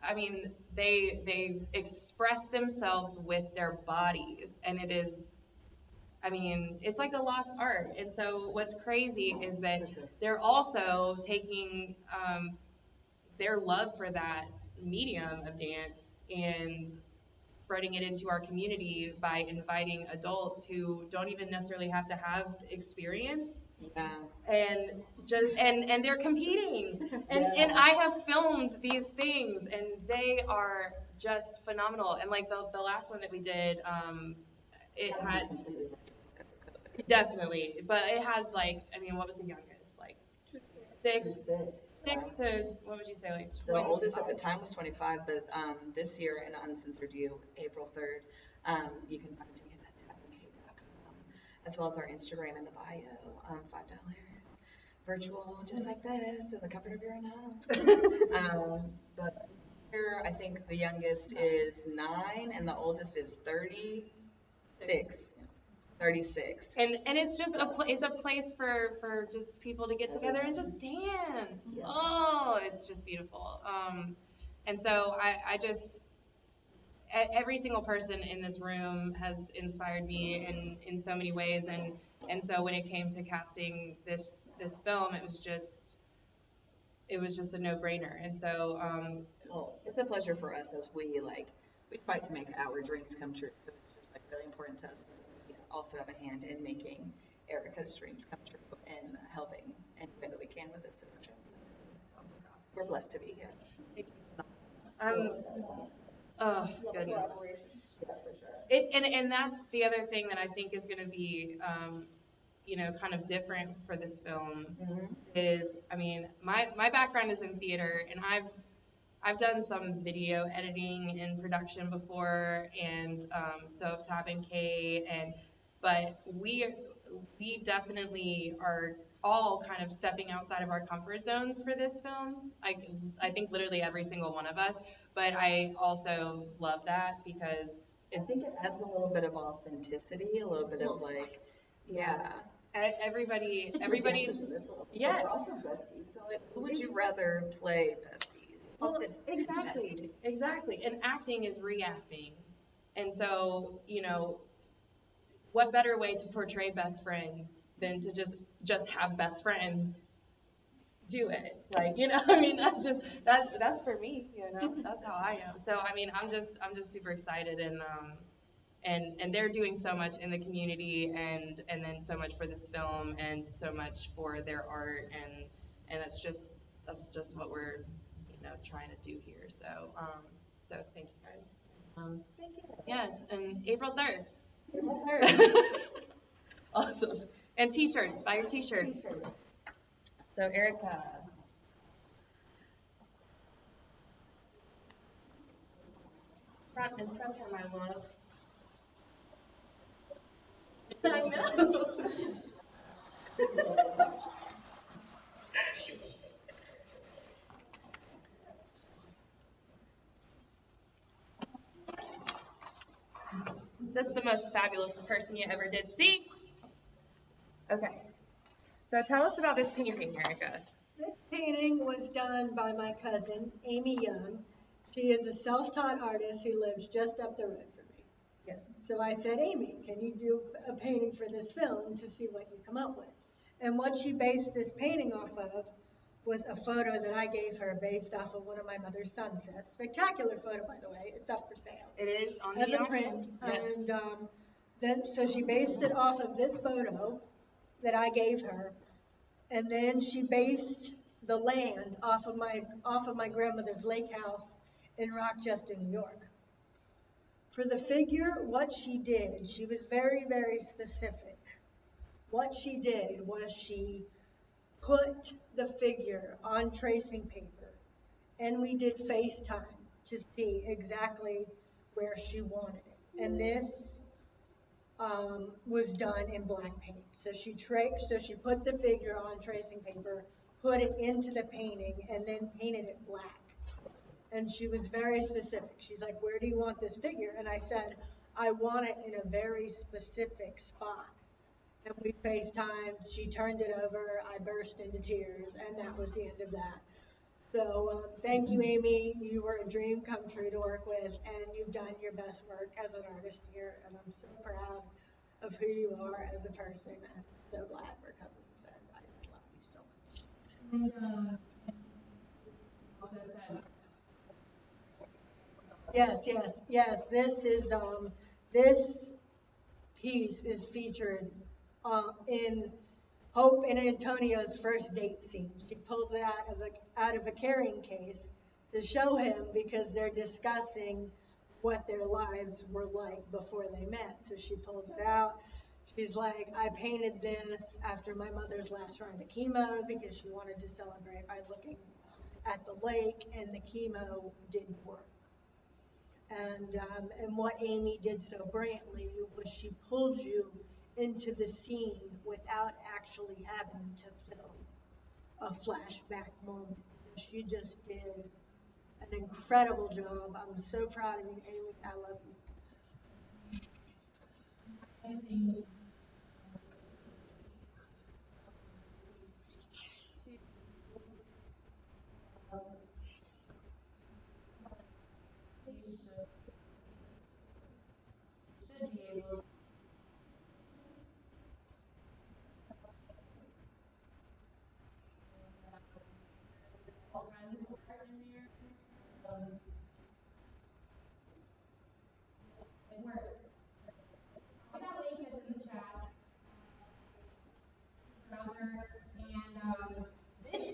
Speaker 7: I mean, they express themselves with their bodies, and it is, I mean, it's like a lost art. And so what's crazy is that they're also taking their love for that medium of dance and spreading it into our community by inviting adults who don't even necessarily have to have experience,
Speaker 6: Yeah.
Speaker 7: and just and they're competing, and I have filmed these things, and they are just phenomenal. And like the last one that we did, it had definitely, but it had like, I mean, what was the youngest, like six to, what would you say, like
Speaker 6: The
Speaker 7: 20?
Speaker 6: oldest at the time was 25, but this year in Uncensored You, April 3rd, you can find me at tabandkate.com, as well as our Instagram in the bio, $5 virtual, just like this, in the comfort of your own home. But here, I think the youngest is 9, and the oldest is 36. 36.
Speaker 7: And it's just it's a place for just people to get together and just dance. Oh, it's just beautiful. And so I just, every single person in this room has inspired me in so many ways, and so when it came to casting this film, it was just a no-brainer. And so
Speaker 6: Well, it's a pleasure for us as we fight to make our dreams come true. So it's just like really important to us. We also have a hand in making Erica's dreams come true and helping any way that we can with this production. So we're blessed to be here.
Speaker 7: Oh goodness. And that's the other thing that I think is going to be, kind of different for this film, is, I mean, my background is in theater, and I've done some video editing and production before, and so have Tab and Kate, but we definitely are all kind of stepping outside of our comfort zones for this film. I think literally every single one of us, but I also love that because
Speaker 6: I think it adds a little bit of authenticity, a little bit of yeah.
Speaker 7: Everybody,
Speaker 6: Yeah. We're also besties, so who would you rather play besties?
Speaker 7: Well, exactly. And acting is reacting. And so, what better way to portray best friends than to just have best friends do it? Like, I mean, that's for me, that's how I am. So, I mean, I'm just super excited, and they're doing so much in the community, and then so much for this film, and so much for their art, and that's just what we're trying to do here. So thank you guys.
Speaker 6: Thank you.
Speaker 7: Yes, and April 3rd.
Speaker 6: April 3rd.
Speaker 7: Awesome. And t-shirts, buy your t-shirts. So Erica. Front and center, my love. I know. Just the most fabulous person you ever did see. Okay. So tell us about this painting, Erica.
Speaker 2: This painting was done by my cousin, Amy Young. She is a self-taught artist who lives just up the road from me.
Speaker 7: Yes.
Speaker 2: So I said, Amy, can you do a painting for this film to see what you come up with? And what she based this painting off of was a photo that I gave her based off of one of my mother's sunsets. Spectacular photo, by the way. It's up for sale.
Speaker 7: It is on
Speaker 2: As
Speaker 7: the
Speaker 2: a print.
Speaker 7: Yes.
Speaker 2: And so she based it off of this photo that I gave her, and then she based the land off of my grandmother's lake house in Rochester, New York. For the figure, what she did, she was very, very specific what she did was she put the figure on tracing paper, and we did FaceTime to see exactly where she wanted it. And this was done in black paint. So she put the figure on tracing paper, put it into the painting, and then painted it black. And she was very specific. She's like, "Where do you want this figure?" And I said, "I want it in a very specific spot." And we FaceTimed. She turned it over. I burst into tears, and that was the end of that. So thank you, Amy. You were a dream come true to work with, and you've done your best work as an artist here. And I'm so proud of who you are as a person, and so glad we're cousins. And I love you so much. Yes. This piece is featured in Hope and Antonio's first date scene. She pulls it out of a carrying case to show him because they're discussing what their lives were like before they met. So she pulls it out. She's like, "I painted this after my mother's last round of chemo because she wanted to celebrate by looking at the lake, and the chemo didn't work." And what Amy did so brilliantly was she pulled you into the scene without actually having to film a flashback moment. She just did an incredible job. I'm so proud of you, Amy. I love you.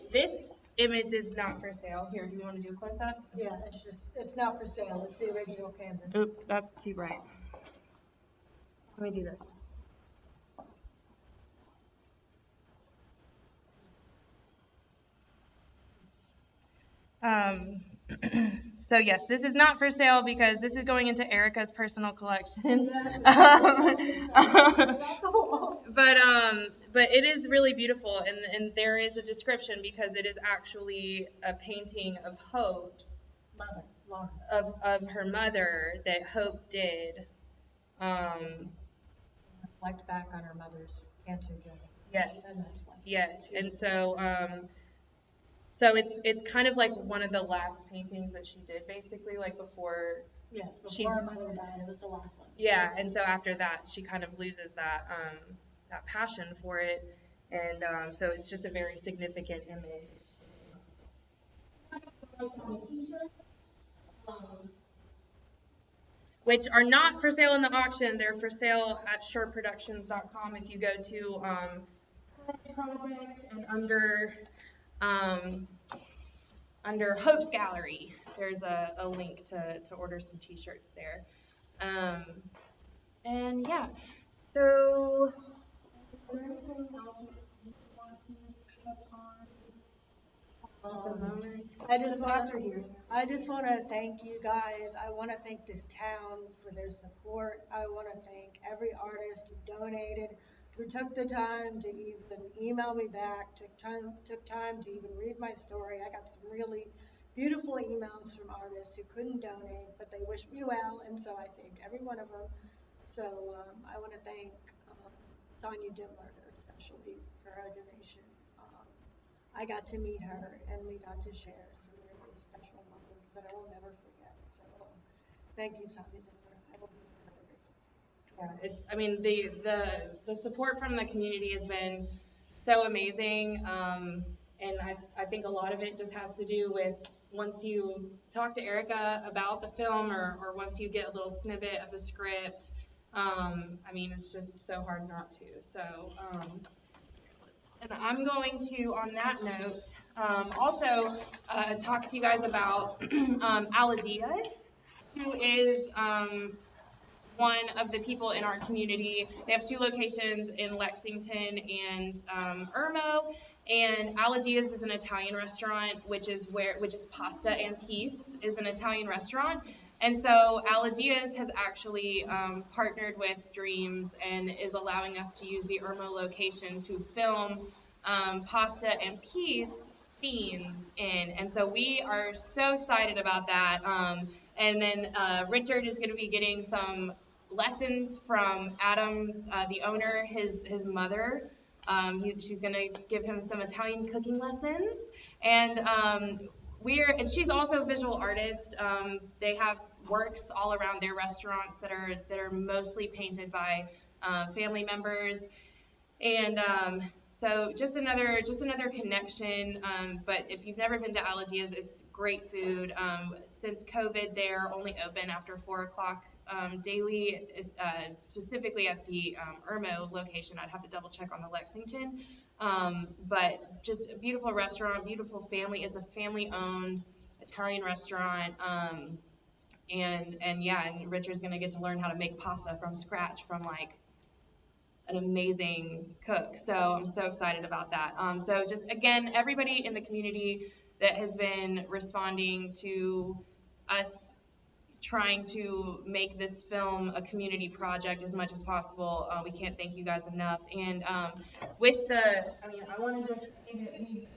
Speaker 1: This image is not for sale. Here, do you want to do a close up?
Speaker 2: Yeah, it's not for sale. It's the original canvas.
Speaker 1: Oop, that's too bright. Let me do this. So yes, this is not for sale because this is going into Erica's personal collection. But it is really beautiful, and there is a description because it is actually a painting of Hope's of her mother that Hope did.
Speaker 2: Reflect back on her mother's cancer journey.
Speaker 1: Yes.
Speaker 2: And that's why.
Speaker 1: Yes, and so it's kind of like one of the last paintings that she did, basically, like before.
Speaker 2: Yeah, before her mother died, it was the last one.
Speaker 1: Yeah, and so after that, she kind of loses that passion for it, and so it's just a very significant image. Which are not for sale in the auction. They're for sale at sureproductions.com. If you go to projects and under Hope's Gallery, there's a link to order some t-shirts there. And yeah, so is there anything else you want to touch on?
Speaker 2: I just want to thank you guys. I want to thank this town for their support. I want to thank every artist who donated, who took the time to even email me back, took time to even read my story. I got some really beautiful emails from artists who couldn't donate, but they wished me well, and so I thanked every one of them. So I want to thank Sonia Dimmler especially for her donation. I got to meet her, and we got to share some really special moments that I will never forget. So thank you, Sonia Dimmler. I will be forever grateful.
Speaker 1: Yeah, I mean, the support from the community has been so amazing, and I think a lot of it just has to do with once you talk to Erica about the film, or once you get a little snippet of the script, I mean, it's just so hard not to. So, and I'm going to, on that note, also talk to you guys about Aladias, who is
Speaker 7: one of the people in our community. They have 2 locations in Lexington and Irmo. And Aladia's is an Italian restaurant, which is Pasta and Peace is an Italian restaurant. And so Aladia's has actually partnered with Dreams and is allowing us to use the Irmo location to film Pasta and Peace scenes in. And so we are so excited about that. And then Richard is going to be getting some lessons from Adam, the owner, his mother. She's going to give him some Italian cooking lessons. And and she's also a visual artist. They have works all around their restaurants that are mostly painted by family members. And so just another connection. But if you've never been to Alagia's, it's great food. Since COVID, they're only open after 4 o'clock daily, specifically at the Irmo location. I'd have to double check on the Lexington. But just a beautiful restaurant, beautiful family. It's a family-owned Italian restaurant. And Richard's gonna get to learn how to make pasta from scratch from like an amazing cook. So I'm so excited about that. So just again, everybody in the community that has been responding to us trying to make this film a community project as much as possible. We can't thank you guys enough. And I want to just give you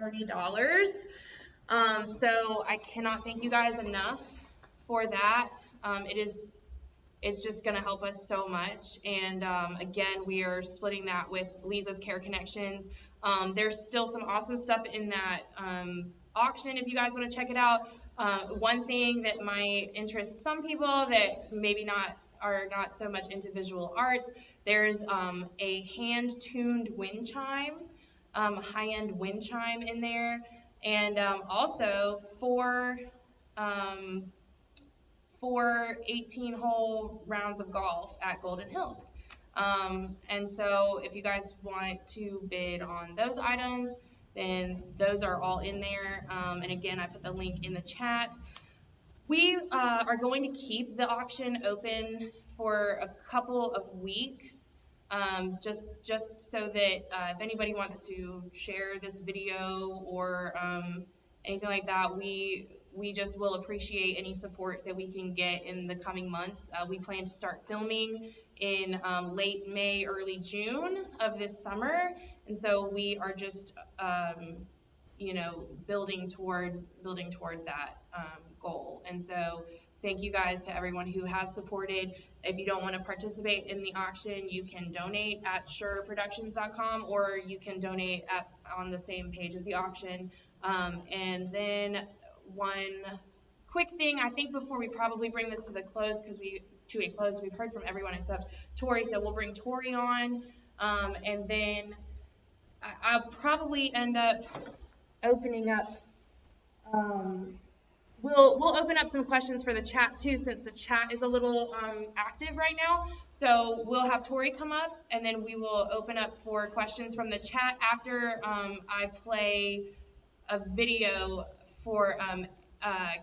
Speaker 7: $30. So I cannot thank you guys enough for that. It's just going to help us so much. And again, we are splitting that with Leeza's Care Connections. There's still some awesome stuff in that auction if you guys want to check it out. One thing that might interest some people that maybe are not so much into visual arts, there's a hand-tuned wind chime, high-end wind chime in there, and also four 18-hole rounds of golf at Golden Hills. And so if you guys want to bid on those items, then those are all in there. And again, I put the link in the chat. We are going to keep the auction open for a couple of weeks, just so that if anybody wants to share this video or anything like that, we just will appreciate any support that we can get in the coming months. We plan to start filming in late May, early June of this summer, and so we are just building toward that goal. And so thank you guys to everyone who has supported. If you don't want to participate in the auction, you can donate at sureproductions.com, or you can donate on the same page as the auction. And then one quick thing, I think before we probably bring this to a close, we've heard from everyone except Tori, so we'll bring Tori on, and then I'll probably end up opening up. We'll open up some questions for the chat too, since the chat is a little active right now. So we'll have Tori come up, and then we will open up for questions from the chat after I play a video for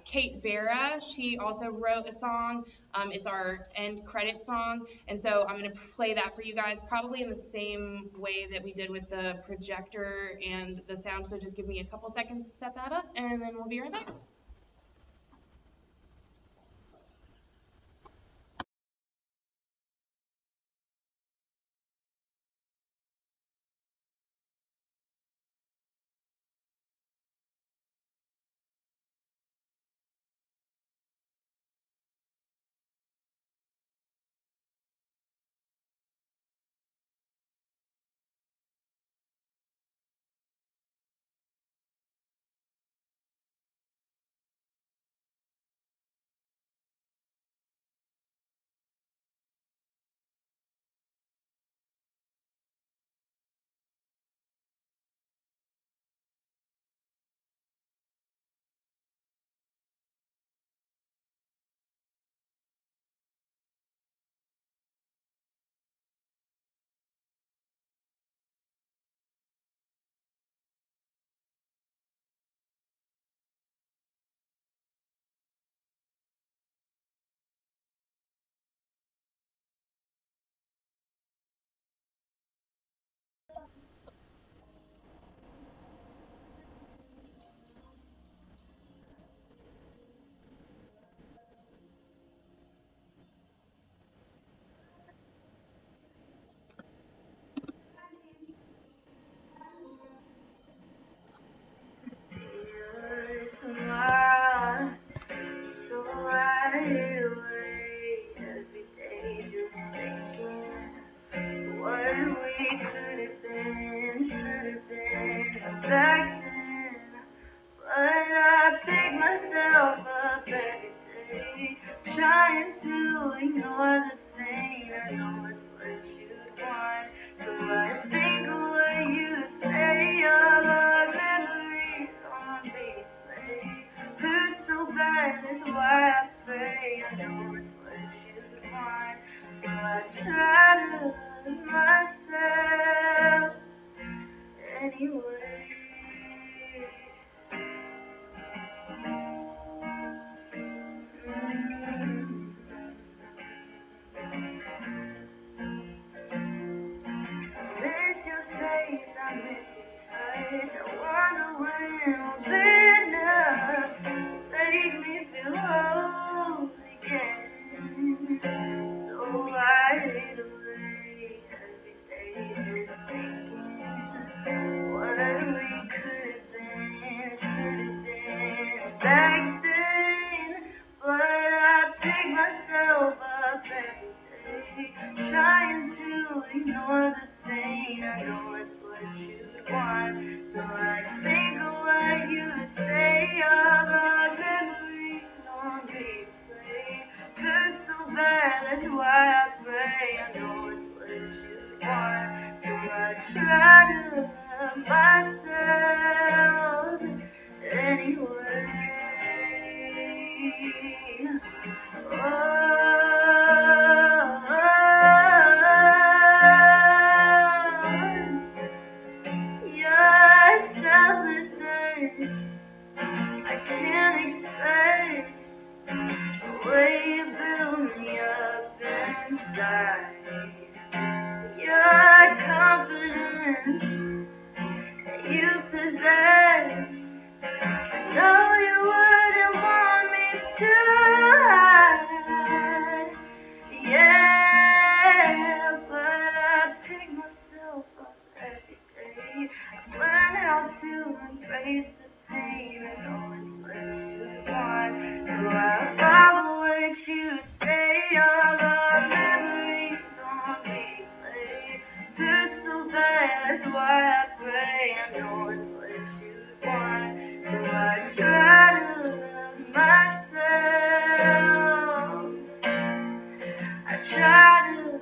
Speaker 7: Kate Vera. She also wrote a song. It's our end credit song, and so I'm going to play that for you guys, probably in the same way that we did with the projector and the sound. So just give me a couple seconds to set that up, and then we'll be right back.
Speaker 9: could have been, should have been back then. But I pick myself up every day, trying to ignore the pain. I know it's what you'd want, so I think of what you'd say. All our memories on replay hurt so bad, that's why I pray. I know it's what you'd want, so I try to love myself anyway. Miss your face, I miss your touch. I wonder when will be enough to make me feel whole again. So I hid away every day just thinking what we could have been, should have been back then. But I pick myself up every day, trying to ignore the pain. I know it's what you'd want, so I think of what you'd say. All the memories on replay hurt so bad, that's why I pray. I know it's what you'd want, so I try to love myself anyway. Your selflessness, I can't express the way you build me up inside. Your confidence that you possess, no, you wouldn't want me to hide. Yeah, but I pick myself up every day. I learn how to embrace the pain. I know it's what you want, so I follow what you say. All the memories on replay hurt so bad, that's why I pray. I know it's what you want, so I try to love myself. I try to love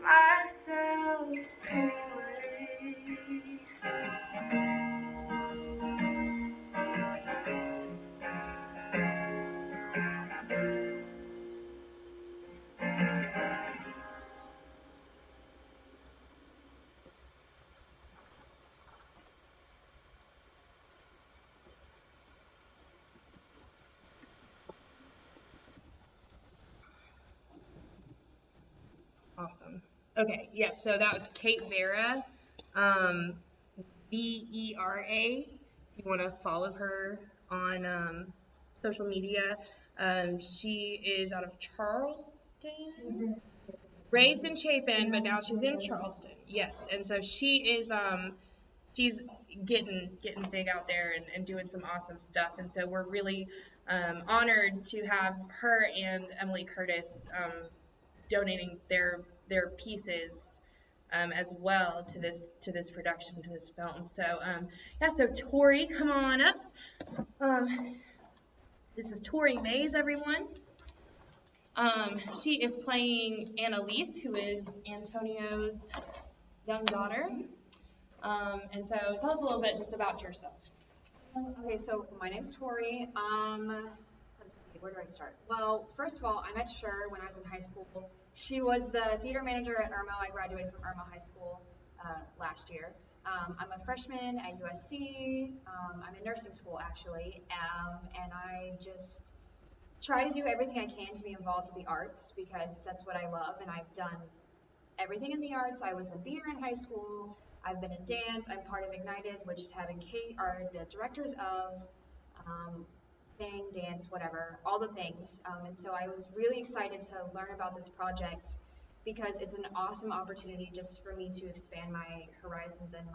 Speaker 9: myself anyway.
Speaker 1: Awesome. Okay, yeah, so that was Kate Vera, Vera. If you want to follow her on social media, she is out of Charleston, raised in Chapin, but now she's in Charleston. Yes, and so she's getting big out there and doing some awesome stuff. And so we're really honored to have her and Emily Curtis donating their pieces as well to this production, to this film. So yeah, so Tori, come on up. This is Tori Mays, everyone. She is playing Annalise, who is Antonio's young daughter. And so tell us a little bit just about yourself.
Speaker 10: Okay, so my name's Tori. Let's see, where do I start? Well, first of all, I met Sher when I was in high school. She was the theater manager at Irmo. I graduated from Irmo High School last year. I'm a freshman at USC. I'm in nursing school, actually, and I just try to do everything I can to be involved with the arts because that's what I love, and I've done everything in the arts. I was in theater in high school. I've been in dance. I'm part of Ignited, which Tab and Kate are the directors of. Sing, dance, whatever, all the things. And so I was really excited to learn about this project because it's an awesome opportunity just for me to expand my horizons and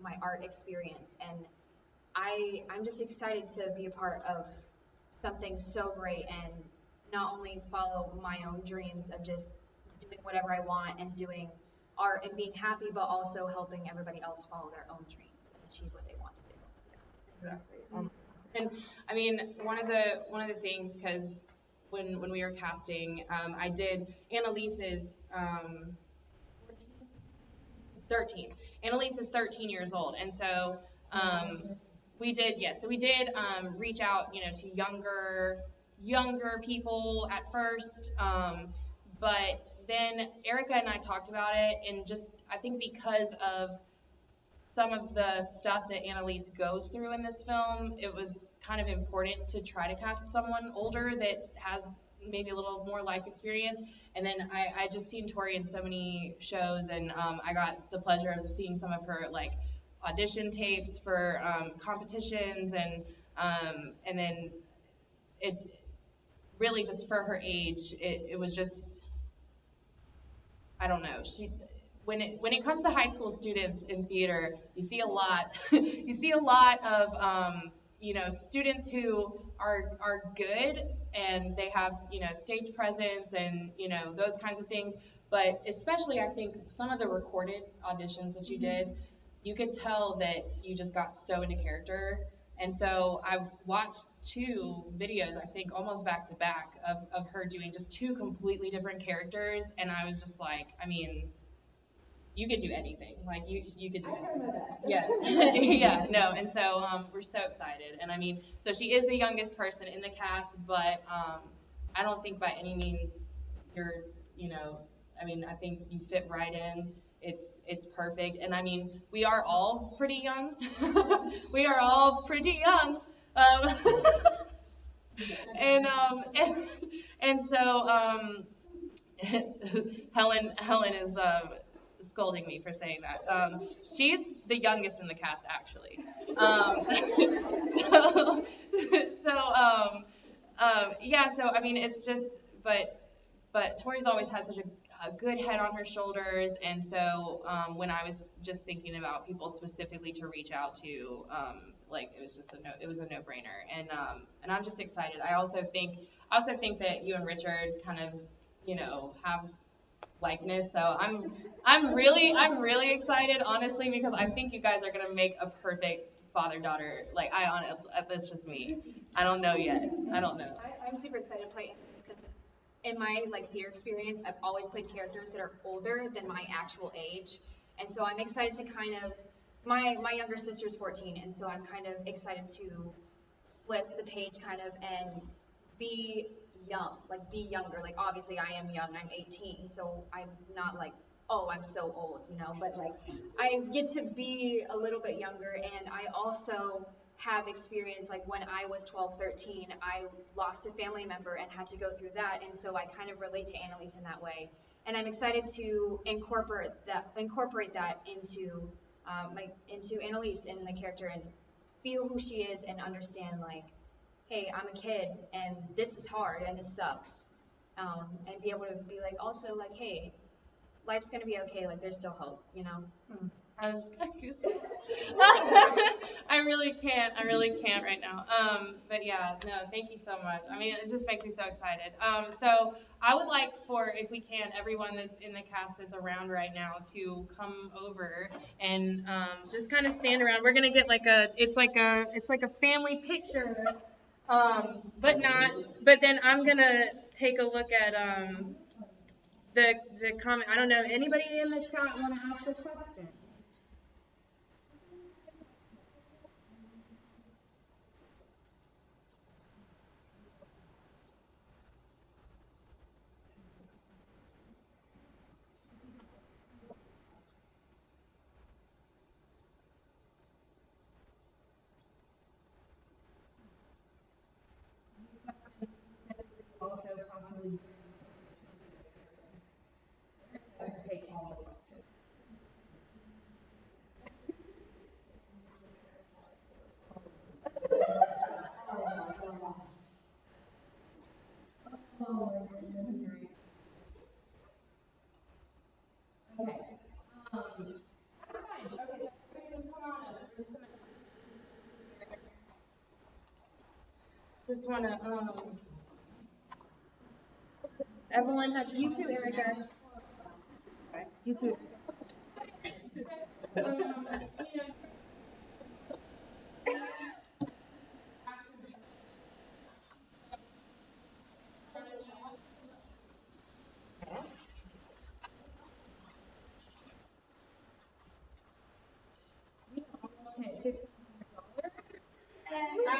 Speaker 10: my art experience. And I'm just excited to be a part of something so great and not only follow my own dreams of just doing whatever I want and doing art and being happy, but also helping everybody else follow their own dreams and achieve what they want to do.
Speaker 7: Exactly. And I mean, one of the things, because when we were casting, I did Annalise's 13. Annalise is 13 years old, and so we did reach out, to younger people at first, but then Erica and I talked about it, and just I think because of some of the stuff that Annalise goes through in this film, it was kind of important to try to cast someone older that has maybe a little more life experience. And then I just seen Tori in so many shows, and I got the pleasure of seeing some of her like audition tapes for competitions, and then it really just for her age, it was just, I don't know. When it comes to high school students in theater, you see a lot. You see a lot of students who are good and they have stage presence and those kinds of things. But especially, I think some of the recorded auditions that you did, you could tell that you just got so into character. And so I watched 2 videos, I think almost back to back, of her doing just 2 completely different characters, and I was just like, I mean, you could do anything. Like you could do anything. Yeah. Yeah, no. And so we're so excited. And I mean, so she is the youngest person in the cast, but I don't think by any means you're, I mean, I think you fit right in. It's perfect. And I mean, we are all pretty young. We are all pretty young. Um, and so Helen is scolding me for saying that. She's the youngest in the cast, actually. So, yeah. So I mean, it's just, but Tori's always had such a good head on her shoulders, and so when I was just thinking about people specifically to reach out to, like it was just it was a no-brainer, and I'm just excited. I also think that you and Richard kind of have likeness, so I'm really excited, honestly, because I think you guys are gonna make a perfect father-daughter. Like that's just me. I don't know yet. I don't know.
Speaker 10: I'm super excited to play because in my theater experience, I've always played characters that are older than my actual age, and so I'm excited to kind of my younger sister's 14, and so I'm kind of excited to flip the page kind of and be young, be younger. Like obviously I am young, I'm 18, so I'm not like, oh, I'm so old, but I get to be a little bit younger, and I also have experience when I was 12, 13, I lost a family member and had to go through that, and so I kind of relate to Annalise in that way. And I'm excited to incorporate that into into Annalise in the character and feel who she is and understand hey, I'm a kid and this is hard and this sucks, and be able to be also hey, life's gonna be okay. There's still hope.
Speaker 7: I was I really can't right now. But yeah, no, thank you so much. I mean, it just makes me so excited. So I would like for, if we can, everyone that's in the cast that's around right now to come over and just kind of stand around. We're gonna get it's like a family picture. But then I'm gonna take a look at the comment. I don't know, anybody in the chat want to ask a question? Also possibly take all the questions. Okay. That's fine. Okay, so everybody just come on up. Just wanna Evelyn, you too, Erica. You too.
Speaker 1: That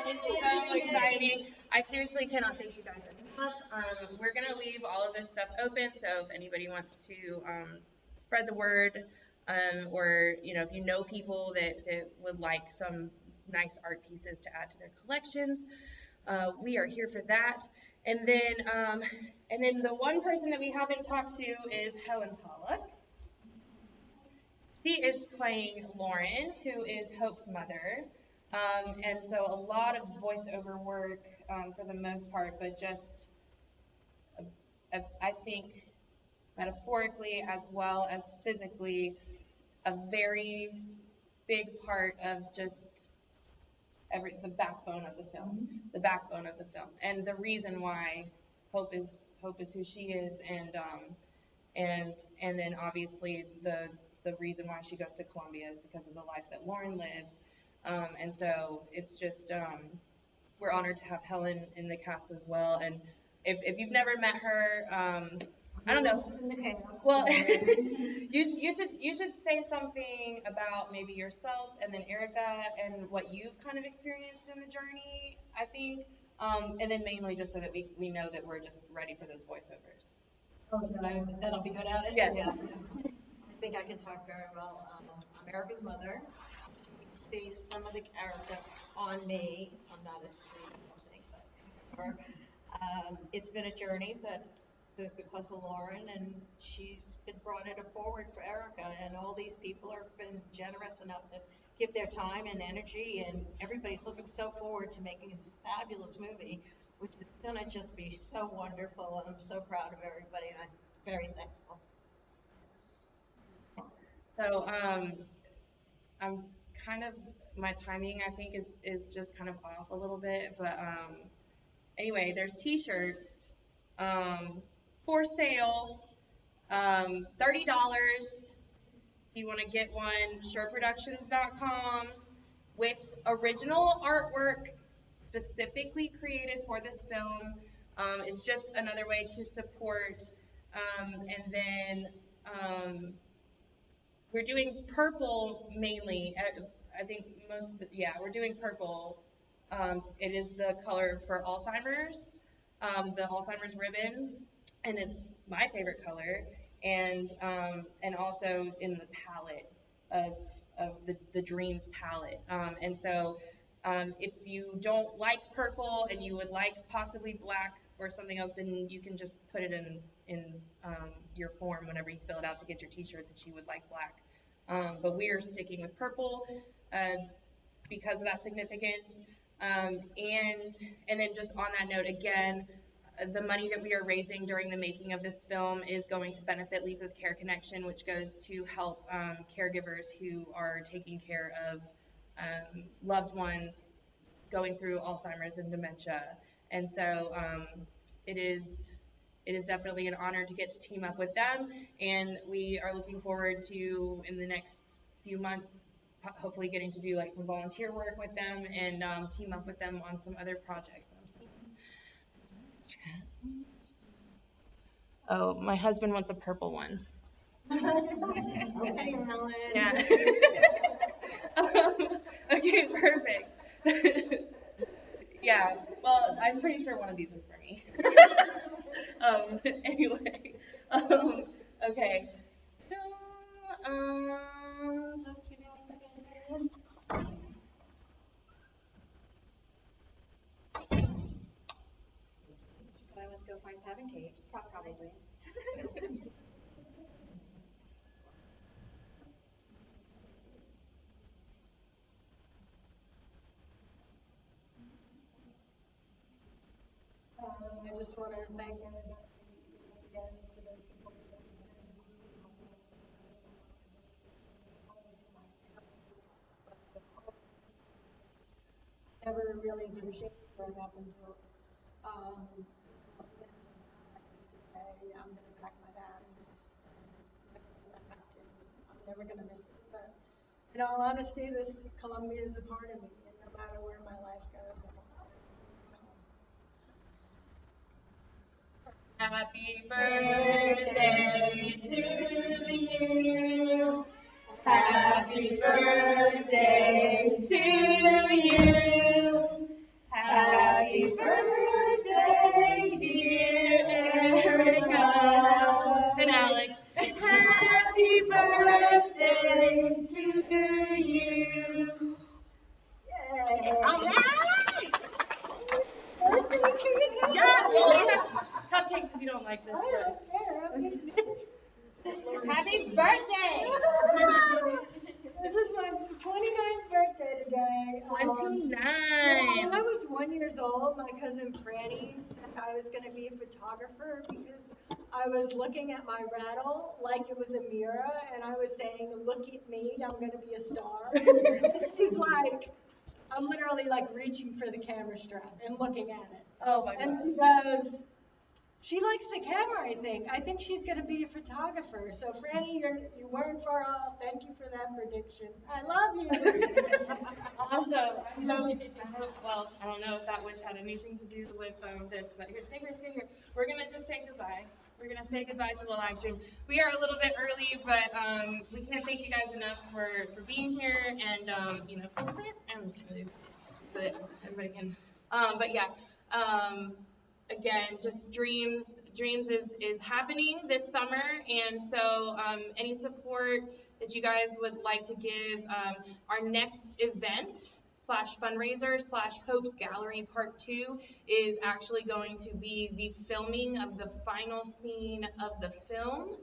Speaker 1: is so exciting. I seriously cannot thank you guys enough. We're going to leave all of this stuff open, so if anybody wants to spread the word, or if you know people that would like some nice art pieces to add to their collections, we are here for that. And then the one person that we haven't talked to is Helen Pawluk. She is playing Lauren, who is Hope's mother. And so a lot of voiceover work for the most part, but just, I think, metaphorically as well as physically, a very big part of just the backbone of the film, and the reason why Hope is who she is, and then obviously the reason why she goes to Columbia is because of the life that Lauren lived. And so it's just, we're honored to have Helen in the cast as well. And if you've never met her, I don't know. Well, you should say something about maybe yourself and then Erica and what you've kind of experienced in the journey, I think. And then mainly just so that we know that we're just ready for those voiceovers.
Speaker 11: Oh, that'll be good at it?
Speaker 1: Yes.
Speaker 11: Yeah. I think I can talk very well. I'm Erica's mother. See some of the character on me. I'm not as sweet, I don't think, but it's been a journey, but because of Lauren, and she's been brought it forward for Erica, and all these people have been generous enough to give their time and energy, and everybody's looking so forward to making this fabulous movie, which is going to just be so wonderful, and I'm so proud of everybody, and I'm very thankful.
Speaker 1: So I'm kind of, my timing I think is just kind of off a little bit, but anyway, there's t-shirts for sale, $30 if you want to get one, sureproductions.com, with original artwork specifically created for this film. It's just another way to support, and then we're doing purple mainly. I think we're doing purple. It is the color for Alzheimer's, the Alzheimer's ribbon, and it's my favorite color. And also in the palette of the Dreams palette. And so if you don't like purple and you would like possibly black or something else, then you can just put it in your form whenever you fill it out to get your t-shirt that you would like black. But we are sticking with purple because of that significance. And then just on that note, again, the money that we are raising during the making of this film is going to benefit Leeza's Care Connection, which goes to help caregivers who are taking care of loved ones going through Alzheimer's and dementia. And so it is definitely an honor to get to team up with them, and we are looking forward to, in the next few months, hopefully getting to do like some volunteer work with them and team up with them on some other projects that I'm seeing. Oh, my husband wants a purple one.
Speaker 11: Okay, Helen.
Speaker 1: Yeah. Okay, perfect. Yeah, well, I'm pretty sure one of these is for me. Anyway, okay. So, let's see.
Speaker 10: I must go find Tab and Kate, probably.
Speaker 2: I just want to thank everybody once again for their support. Never really appreciated growing up until I used to say, I'm going to pack my bag and I'm never going to miss it. But in all honesty, this Columbia is a part of me, and no matter where my life goes, I'm
Speaker 1: Happy birthday to you. Happy birthday to you. Happy birthday, dear Erica and Alex. Happy birthday to you. All right. Yeah, well, we have cupcakes if you don't like this.
Speaker 2: I don't care.
Speaker 1: Happy birthday!
Speaker 2: This is my 29th birthday today.
Speaker 1: 29.
Speaker 2: When I was 1 year old, my cousin Franny said I was going to be a photographer because I was looking at my rattle like it was a mirror, and I was saying, "Look at me, I'm going to be a star." He's like, I'm literally like reaching for the camera strap and looking at it.
Speaker 1: Oh my
Speaker 2: And
Speaker 1: gosh.
Speaker 2: she goes, she likes the camera, I think. I think she's going to be a photographer. So, Franny, you weren't far off. Thank you for that prediction. I love you.
Speaker 1: Also, I don't know if that wish had anything to do with this, but here, stay here. We're going to just say goodbye. We're going to say goodbye to the live stream. We are a little bit early, but we can't thank you guys enough for being here. And, I'm just going to do that so that everybody can. But yeah. Again, just Dreams is happening this summer, and so any support that you guys would like to give, our next event / fundraiser / Hopes Gallery Part 2 is actually going to be the filming of the final scene of the film,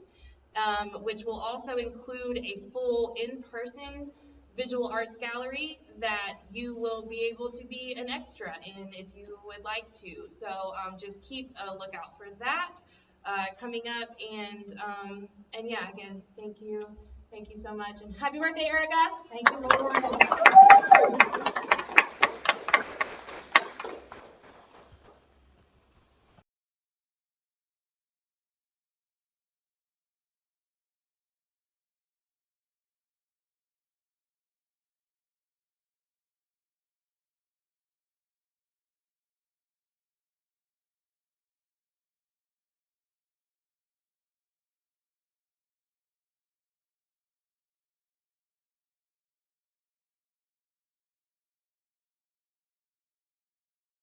Speaker 1: which will also include a full in-person visual arts gallery that you will be able to be an extra in if you would like to. So just keep a lookout for that coming up. And yeah, again, thank you so much, and happy birthday, Erica.
Speaker 2: Thank you, Lord.